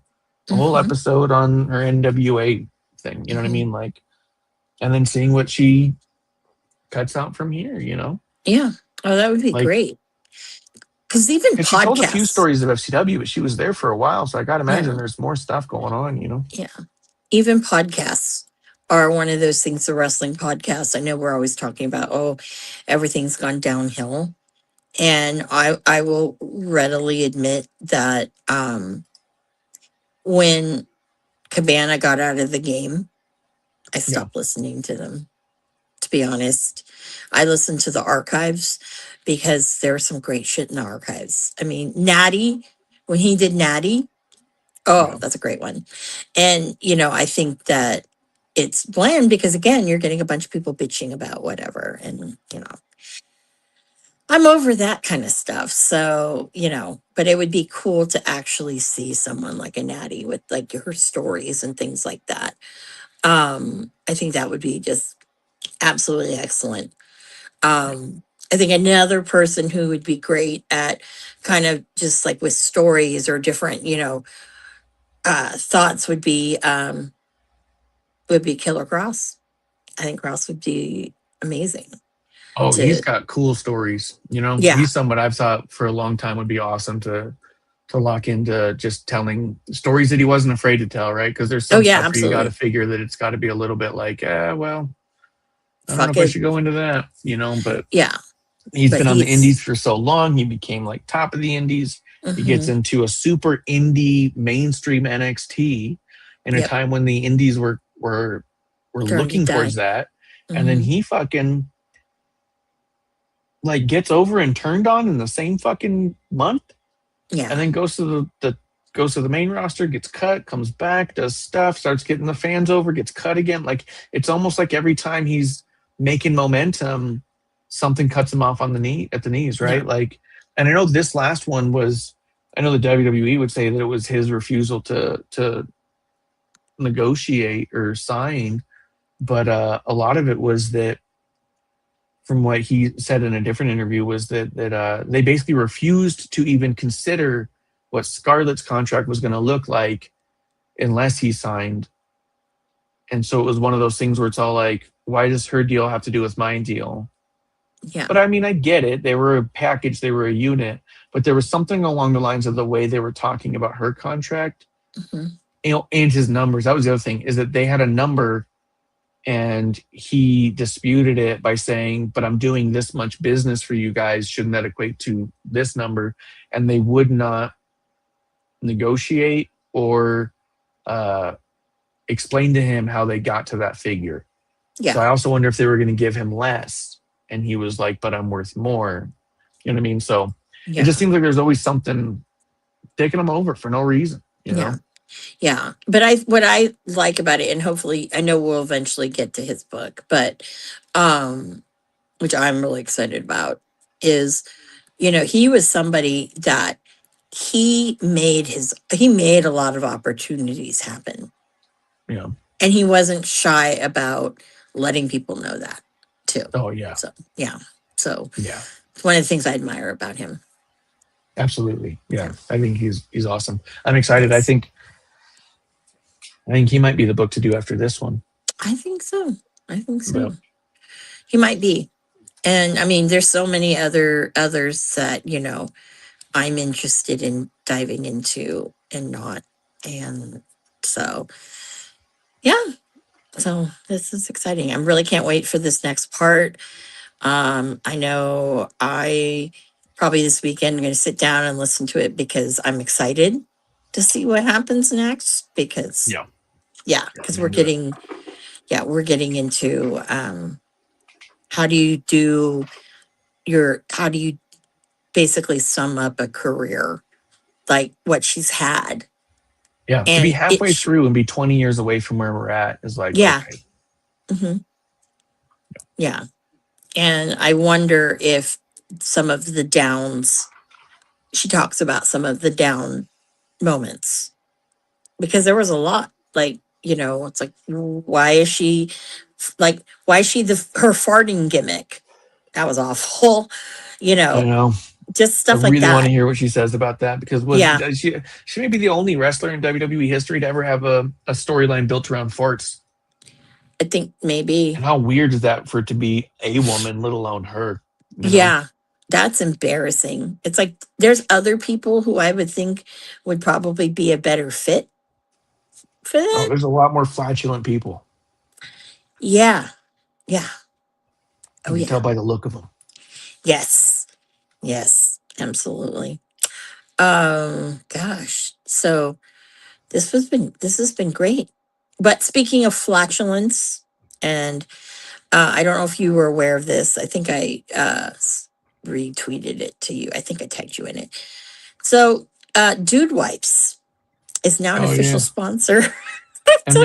a whole Mm-hmm. episode on her NWA thing. You know what I Mm-hmm. mean? Like, and then seeing what she cuts out from here, Yeah. Oh, that would be like, great. Because even because she told a few podcasts. stories of FCW, but she was there for a while. So I got to imagine Yeah. there's more stuff going on. Yeah. Even podcasts are one of those things, the wrestling podcasts. I know we're always talking about, oh, everything's gone downhill. And I will readily admit that when Cabana got out of the game, I Yeah. stopped listening to them. To be honest, I listened to the archives because there's some great shit in the archives. I mean, Natty, when he did Natty, oh, Yeah. that's a great one. And, I think that it's bland because, again, you're getting a bunch of people bitching about whatever. And, I'm over that kind of stuff. So, but it would be cool to actually see someone like a Natty with like her stories and things like that. I think that would be just absolutely excellent. I think another person who would be great at kind of just like with stories or different, thoughts would be Killer Cross. I think Cross would be amazing Oh, he's to, got cool stories. yeah. He's someone I've thought for a long time would be awesome to lock into just telling stories that he wasn't afraid to tell, right? Because there's Oh some yeah, stuff where you got to absolutely. figure that it's got to be a little bit like, well, I don't know Fuck if I it. should go into that, but Yeah. he's But been on the he's indies for so long. He became like top of the indies. He gets mhm, into a super indie mainstream NXT in a yep, time when the indies were starting to looking towards die. that. And then Hmm. he fucking like gets over and turned on in the same fucking month Yeah. and then goes to the main roster, gets cut, comes back, does stuff, starts getting the fans over, gets cut again. Like it's almost like every time he's making momentum, something cuts him off on the knee at the knees, right? Yeah. Like, and I know this last one was, I know the WWE would say that it was his refusal to negotiate or sign, but a lot of it was that, from what he said in a different interview, was that they basically refused to even consider what Scarlett's contract was going to look like unless he signed. And so it was one of those things where it's all like, why does her deal have to do with my deal? Yeah. But I mean, I get it. They were a package, they were a unit, but there was something along the lines of the way they were talking about her contract, Hmm. and his numbers. That was the other thing, is that they had a number and he disputed it by saying, but I'm doing this much business for you guys. Shouldn't that equate to this number? And they would not negotiate or explain to him how they got to that figure. Yeah. So I also wonder if they were going to give him less. And he was like, but I'm worth more. You know what I mean? So Yeah. it just seems like there's always something taking him over for no reason, Yeah. Yeah. But what I like about it, and hopefully I know we'll eventually get to his book, but which I'm really excited about, is, he was somebody that he made a lot of opportunities happen. Yeah. And he wasn't shy about letting people know that too. Oh yeah. So yeah. So Yeah. it's one of the things I admire about him. Absolutely. Yeah. Yeah. I think he's awesome. I'm excited. Yes. I think he might be the book to do after this one. I think so. But He might be. And I mean, there's so many others that, I'm interested in diving into and not. And so, yeah. So this is exciting. I really can't wait for this next part. I know I probably this weekend I'm going to sit down and listen to it because I'm excited to see what happens next. Because because we're getting into how do you basically sum up a career like what she's had. yeah, to be halfway through and be 20 years away from where we're at is like, okay. Mm-hmm. Yeah. And I wonder if some of the downs, she talks about some of the down moments, because there was a lot, like, it's like, why is she her farting gimmick? That was awful, I know. just stuff I like really want to that. hear what she says about that, because she may be the only wrestler in WWE history to ever have a storyline built around farts. I think maybe. And how weird is that for it to be a woman, let alone her? Yeah, that's embarrassing. It's like there's other people who I would think would probably be a better fit for that. Oh, there's a lot more flatulent people. Yeah. Yeah. You can tell by the look of them. Yes. Yes, absolutely. Gosh. So this has been great. But speaking of flatulence, and I don't know if you were aware of this. I think I retweeted it to you. I think I tagged you in it. So Dude Wipes is now an official sponsor. And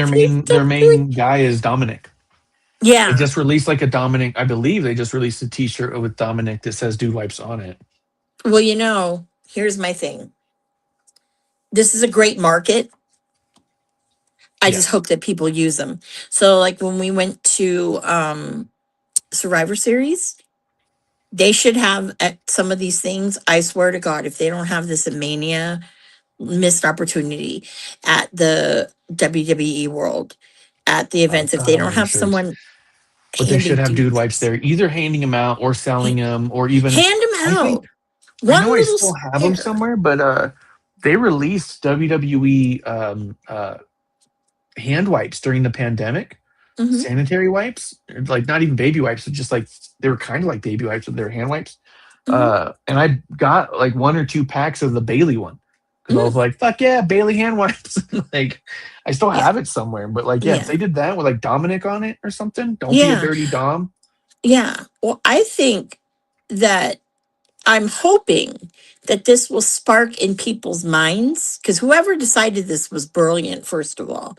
their main guy is Dominic. Yeah. They just released like a Dominic, I believe they just released a t-shirt with Dominic that says Dude Wipes on it. Well, here's my thing. This is a great market. I just hope that people use them. So like when we went to Survivor Series, they should have some of these things. I swear to God, if they don't have this at Mania, missed opportunity at the WWE World, at the events. If they don't have someone, but they should have Dude Wipes there, either handing them out or selling them, or even hand them out. I know I still have them somewhere, but they released WWE hand wipes during the pandemic. Mm-hmm. Sanitary wipes, like not even baby wipes, but just like they were kind of like baby wipes, but they were hand wipes. Mm-hmm. And I got like 1 or 2 packs of the Bailey one because I was like, "Fuck yeah, Bailey hand wipes!" Like I still have it somewhere, but like, if they did that with like Dominic on it or something, don't be a dirty Dom. Yeah, well, I think that I'm hoping that this will spark in people's minds, because whoever decided this was brilliant, first of all.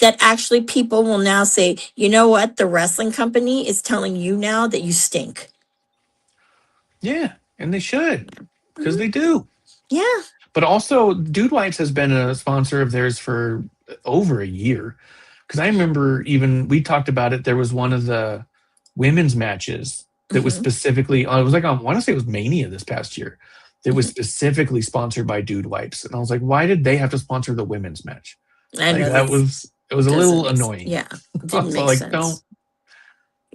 That actually people will now say, you know what? The wrestling company is telling you now that you stink. Yeah, and they should, because they do. Yeah. But also, Dude Wipes has been a sponsor of theirs for over a year. Because I remember we talked about it. There was one of the women's matches that was specifically, it was like I want to say it was Mania this past year. That was specifically sponsored by Dude Wipes. And I was like, why did they have to sponsor the women's match? I know it was a little annoying. Yeah. Didn't make sense. Don't.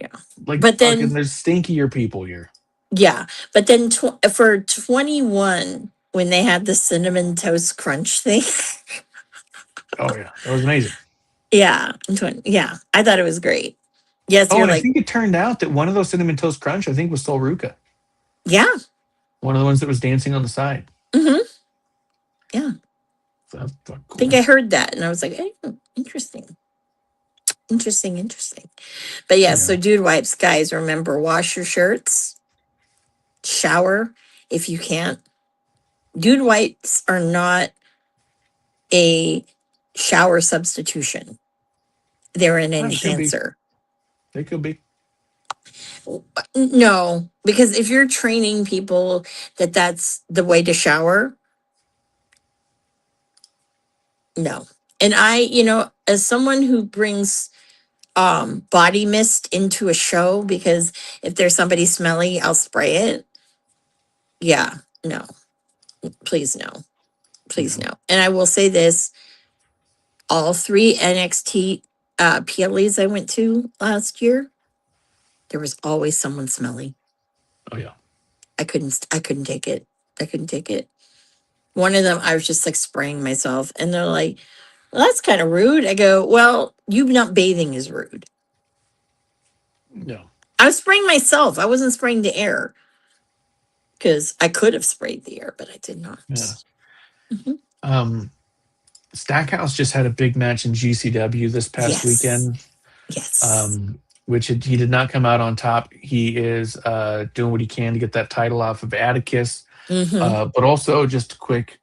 Yeah. Like, but then there's stinkier people here. Yeah. But then for 21, when they had the cinnamon toast crunch thing. Oh yeah. That was amazing. Yeah. Yeah. I thought it was great. Yes. Oh, and I think it turned out that one of those cinnamon toast crunch, I think, was Sol Ruca. Yeah. One of the ones that was dancing on the side. Mm-hmm. Yeah. So that's cool. I think I heard that and I was like, hey, interesting. But yeah, so Dude Wipes, guys, remember, wash your shirts, shower if you can't. Dude Wipes are not a shower substitution. They're an It could be. enhancer. They could be. No, because if you're training people that that's the way to shower, no. And I, as someone who brings body mist into a show, because if there's somebody smelly, I'll spray it. Yeah, no. Please no. Please no. And I will say this, all 3 NXT PLEs I went to last year, there was always someone smelly. Oh yeah. I couldn't take it. I couldn't take it. One of them, I was just like spraying myself, and they're like, well, that's kind of rude. I go, well, you not bathing is rude. No. I was spraying myself. I wasn't spraying the air, because I could have sprayed the air, but I did not. Yeah. Mhm. Stackhouse just had a big match in GCW this past Yes. weekend. Yes. Which he did not come out on top. He is doing what he can to get that title off of Atticus. But also, just a quick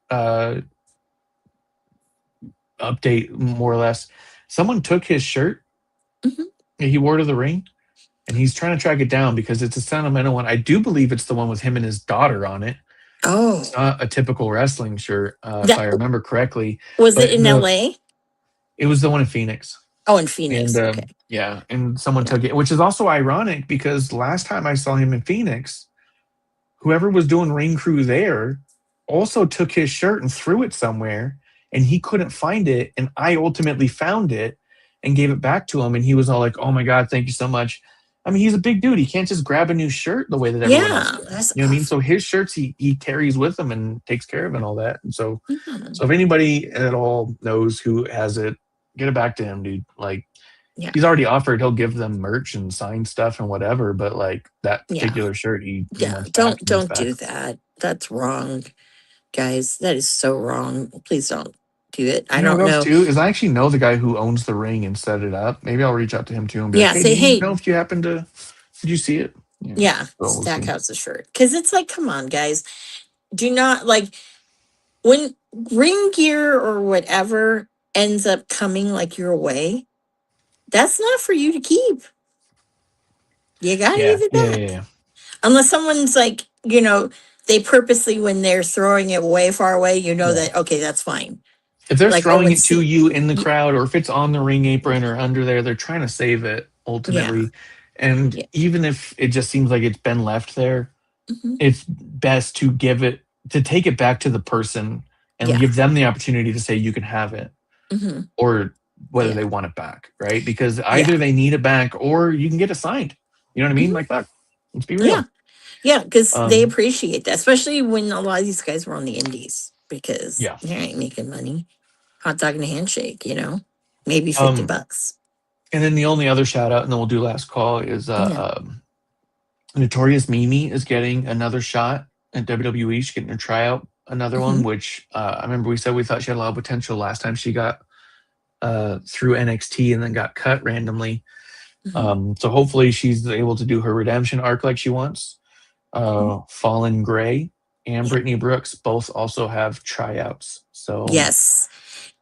update, more or less. Someone took his shirt that he wore to the ring, and he's trying to track it down because it's a sentimental one. I do believe it's the one with him and his daughter on it. Oh. It's not a typical wrestling shirt, if I remember correctly. Was it in LA? It was the one in Phoenix. Oh, in Phoenix. And, okay. Yeah, and someone took it, which is also ironic because last time I saw him in Phoenix, whoever was doing ring crew there also took his shirt and threw it somewhere, and he couldn't find it, and I ultimately found it and gave it back to him, and he was all like, "Oh my God, thank you so much." I mean, he's a big dude. He can't just grab a new shirt the way that everyone else does. You know what I mean? So his shirts he carries with him and takes care of and all that. And so if anybody at all knows who has it, get it back to him, dude. Like, he's already offered he'll give them merch and sign stuff and whatever, but like that particular shirt, he wants don't back. do that. That's wrong, guys. That is so wrong. Please don't do it. I don't know. Too is I actually know the guy who owns the ring and set it up. Maybe I'll reach out to him too and be like, say, hey, you know if you happen to, did you see it? Stackhouse's shirt. Because it's like, come on, guys. Do not, like, when ring gear or whatever ends up coming like your way, that's not for you to keep. You gotta give it back. Yeah. Unless someone's like, they purposely, when they're throwing it way far away, that, okay, that's fine. If they're throwing it to you in the crowd, or if it's on the ring apron or under there, they're trying to save it ultimately. And even if it just seems like it's been left there, it's best to take it back to the person and give them the opportunity to say you can have it, or whether they want it back, right? Because either they need it back or you can get it signed. You know what I mean? Like that. Let's be real. Yeah, because they appreciate that, especially when a lot of these guys were on the indies, because they ain't making money. Hot dog and a handshake, maybe $50. And then the only other shout out, and then we'll do last call, is Notorious Mimi is getting another shot at WWE. She's getting her tryout, another one, which I remember we said we thought she had a lot of potential last time she got through NXT and then got cut randomly. So hopefully she's able to do her redemption arc like she wants. Fallen Gray and Brittany Brooks both also have tryouts. So yes.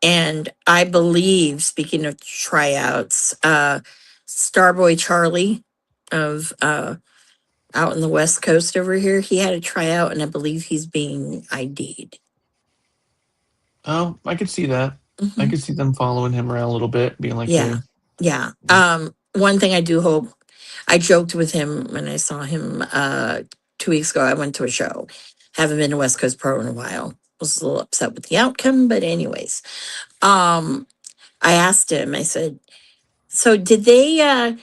And I believe, speaking of tryouts, Starboy Charlie of out in the West Coast over here, he had a tryout, and I believe he's being ID'd. Oh, I could see that. I could see them following him around a little bit, being like, yeah. One thing I do hope, I joked with him when I saw him 2 weeks ago. I went to a show. Haven't been to West Coast Pro in a while. Was a little upset with the outcome, but anyways, I asked him, I said, so did they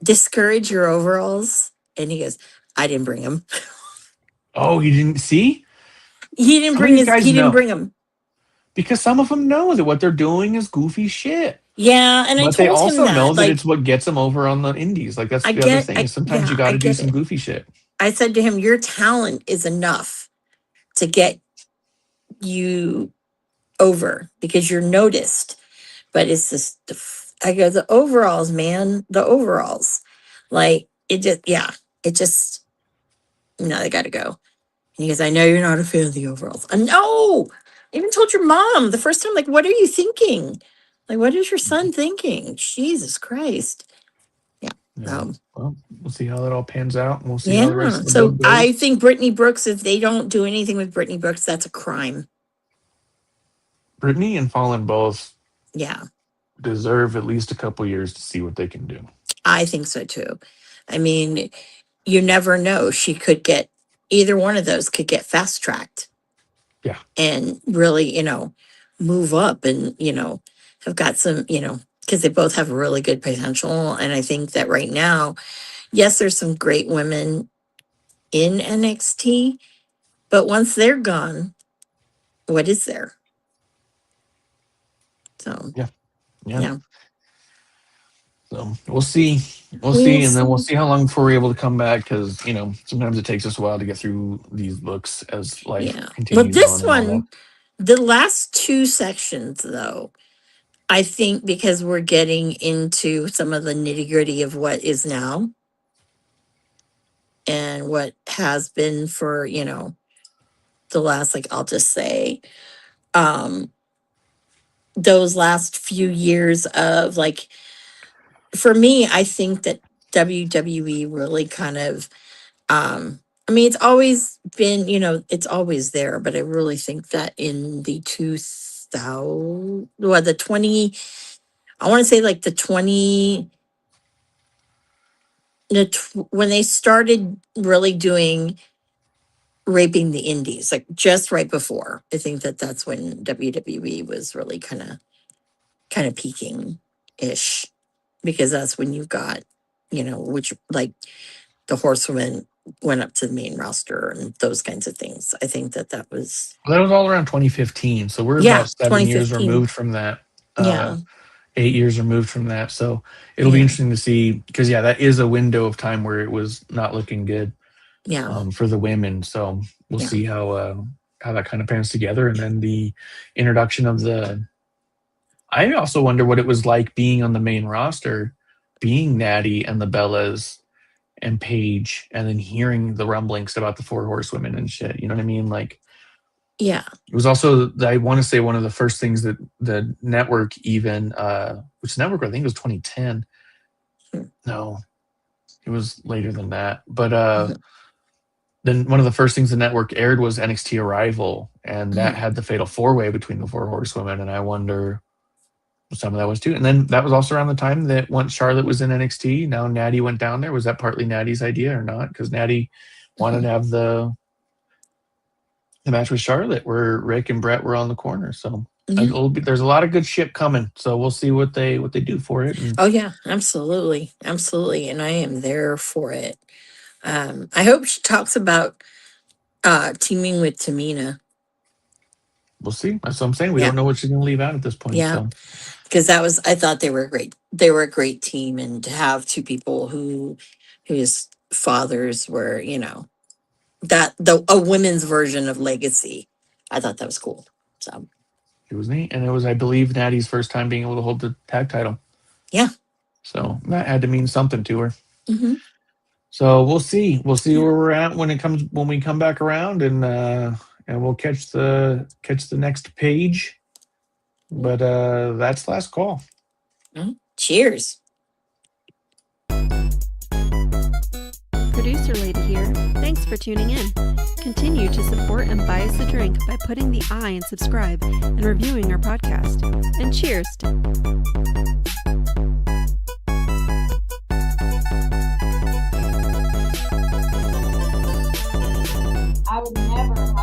discourage your overalls? And he goes, I didn't bring them. Oh, he didn't see? He didn't bring them. Because some of them know that what they're doing is goofy shit. Yeah, and but they also know that it's what gets them over on the indies. Like, that's the other thing. Sometimes you got to do some goofy shit. I said to him, your talent is enough to get you over because you're noticed. But it's just, I go, the overalls, man, the overalls. Like, they got to go. And he goes, I know you're not a fan of the overalls. No, Even told your mom the first time, like, what are you thinking? Like, what is your son thinking? Jesus Christ. Yeah. Yeah. Well, we'll see how that all pans out, and we'll see how the rest Yeah. of the So book I goes. think Brittany Brooks, if they don't do anything with Brittany Brooks, that's a crime. Brittany and Fallen both Yeah. deserve at least a couple years to see what they can do. I think so too. I mean, you never know. She could get either one of those could get fast tracked. Yeah. And really, move up and, have got some, because they both have really good potential. And I think that right now, yes, there's some great women in NXT, but once they're gone, what is there? So, Yeah. yeah. So we'll see. We'll see. And then we'll see how long before we're able to come back, because, sometimes it takes us a while to get through these books as life Yeah. But continues this on and all that. one, the last two sections, though, I think because we're getting into some of the nitty gritty of what is now and what has been for, the last, like, I'll just say, um, those last few years of, like, for me, I think that WWE really kind of, I mean, it's always been, it's always there, but I really think that in the 2000, well, the 20, I want to say like the 20, when they started really doing raping the indies, like just right before, I think that that's when WWE was really kind of peaking ish, because that's when you got, which, like, the horsewomen went up to the main roster and those kinds of things. I think that that was, Well, that was all around 2015. So we're yeah, about 7 years 2015. removed from that. Yeah. 8 years removed from that. So it'll be Yeah. interesting to see, because, yeah, that is a window of time where it was not looking good Yeah. for the women. So we'll Yeah. see how that kind of pans together. And then the introduction of I also wonder what it was like being on the main roster, being Natty and the Bellas and Paige, and then hearing the rumblings about the Four Horsewomen and shit. You know what I mean? Like, Yeah. it was also, I want to say, one of the first things that the network even, which network, I think it was 2010. No, it was later than that. But then one of the first things the network aired was NXT Arrival, and that had the fatal four-way between the Four Horsewomen. And I wonder what some of that was too. And then that was also around the time that once Charlotte was in NXT, now Natty went down there. Was that partly Natty's idea or not? Because Natty wanted to have the match with Charlotte where Rick and Brett were on the corner. So there's a lot of good shit coming. So we'll see what they do for it. And Oh yeah, absolutely. Absolutely. And I am there for it. I hope she talks about teaming with Tamina. we'll see. That's what I'm saying. We Yeah. don't know what she's going to leave out at this point. Yeah. So Because I thought they were great. They were a great team, and to have two people whose fathers were, a women's version of Legacy, I thought that was cool. So it was neat. And it was, I believe, Natty's first time being able to hold the tag title. yeah. So that had to mean something to her. Mm-hmm. So we'll see. We'll see where we're at when we come back around, and we'll catch the next page. But that's last call. Cheers. Producer Lady here. Thanks for tuning in. Continue to support and buy us a drink by putting the I in subscribe and reviewing our podcast. And cheers. I would never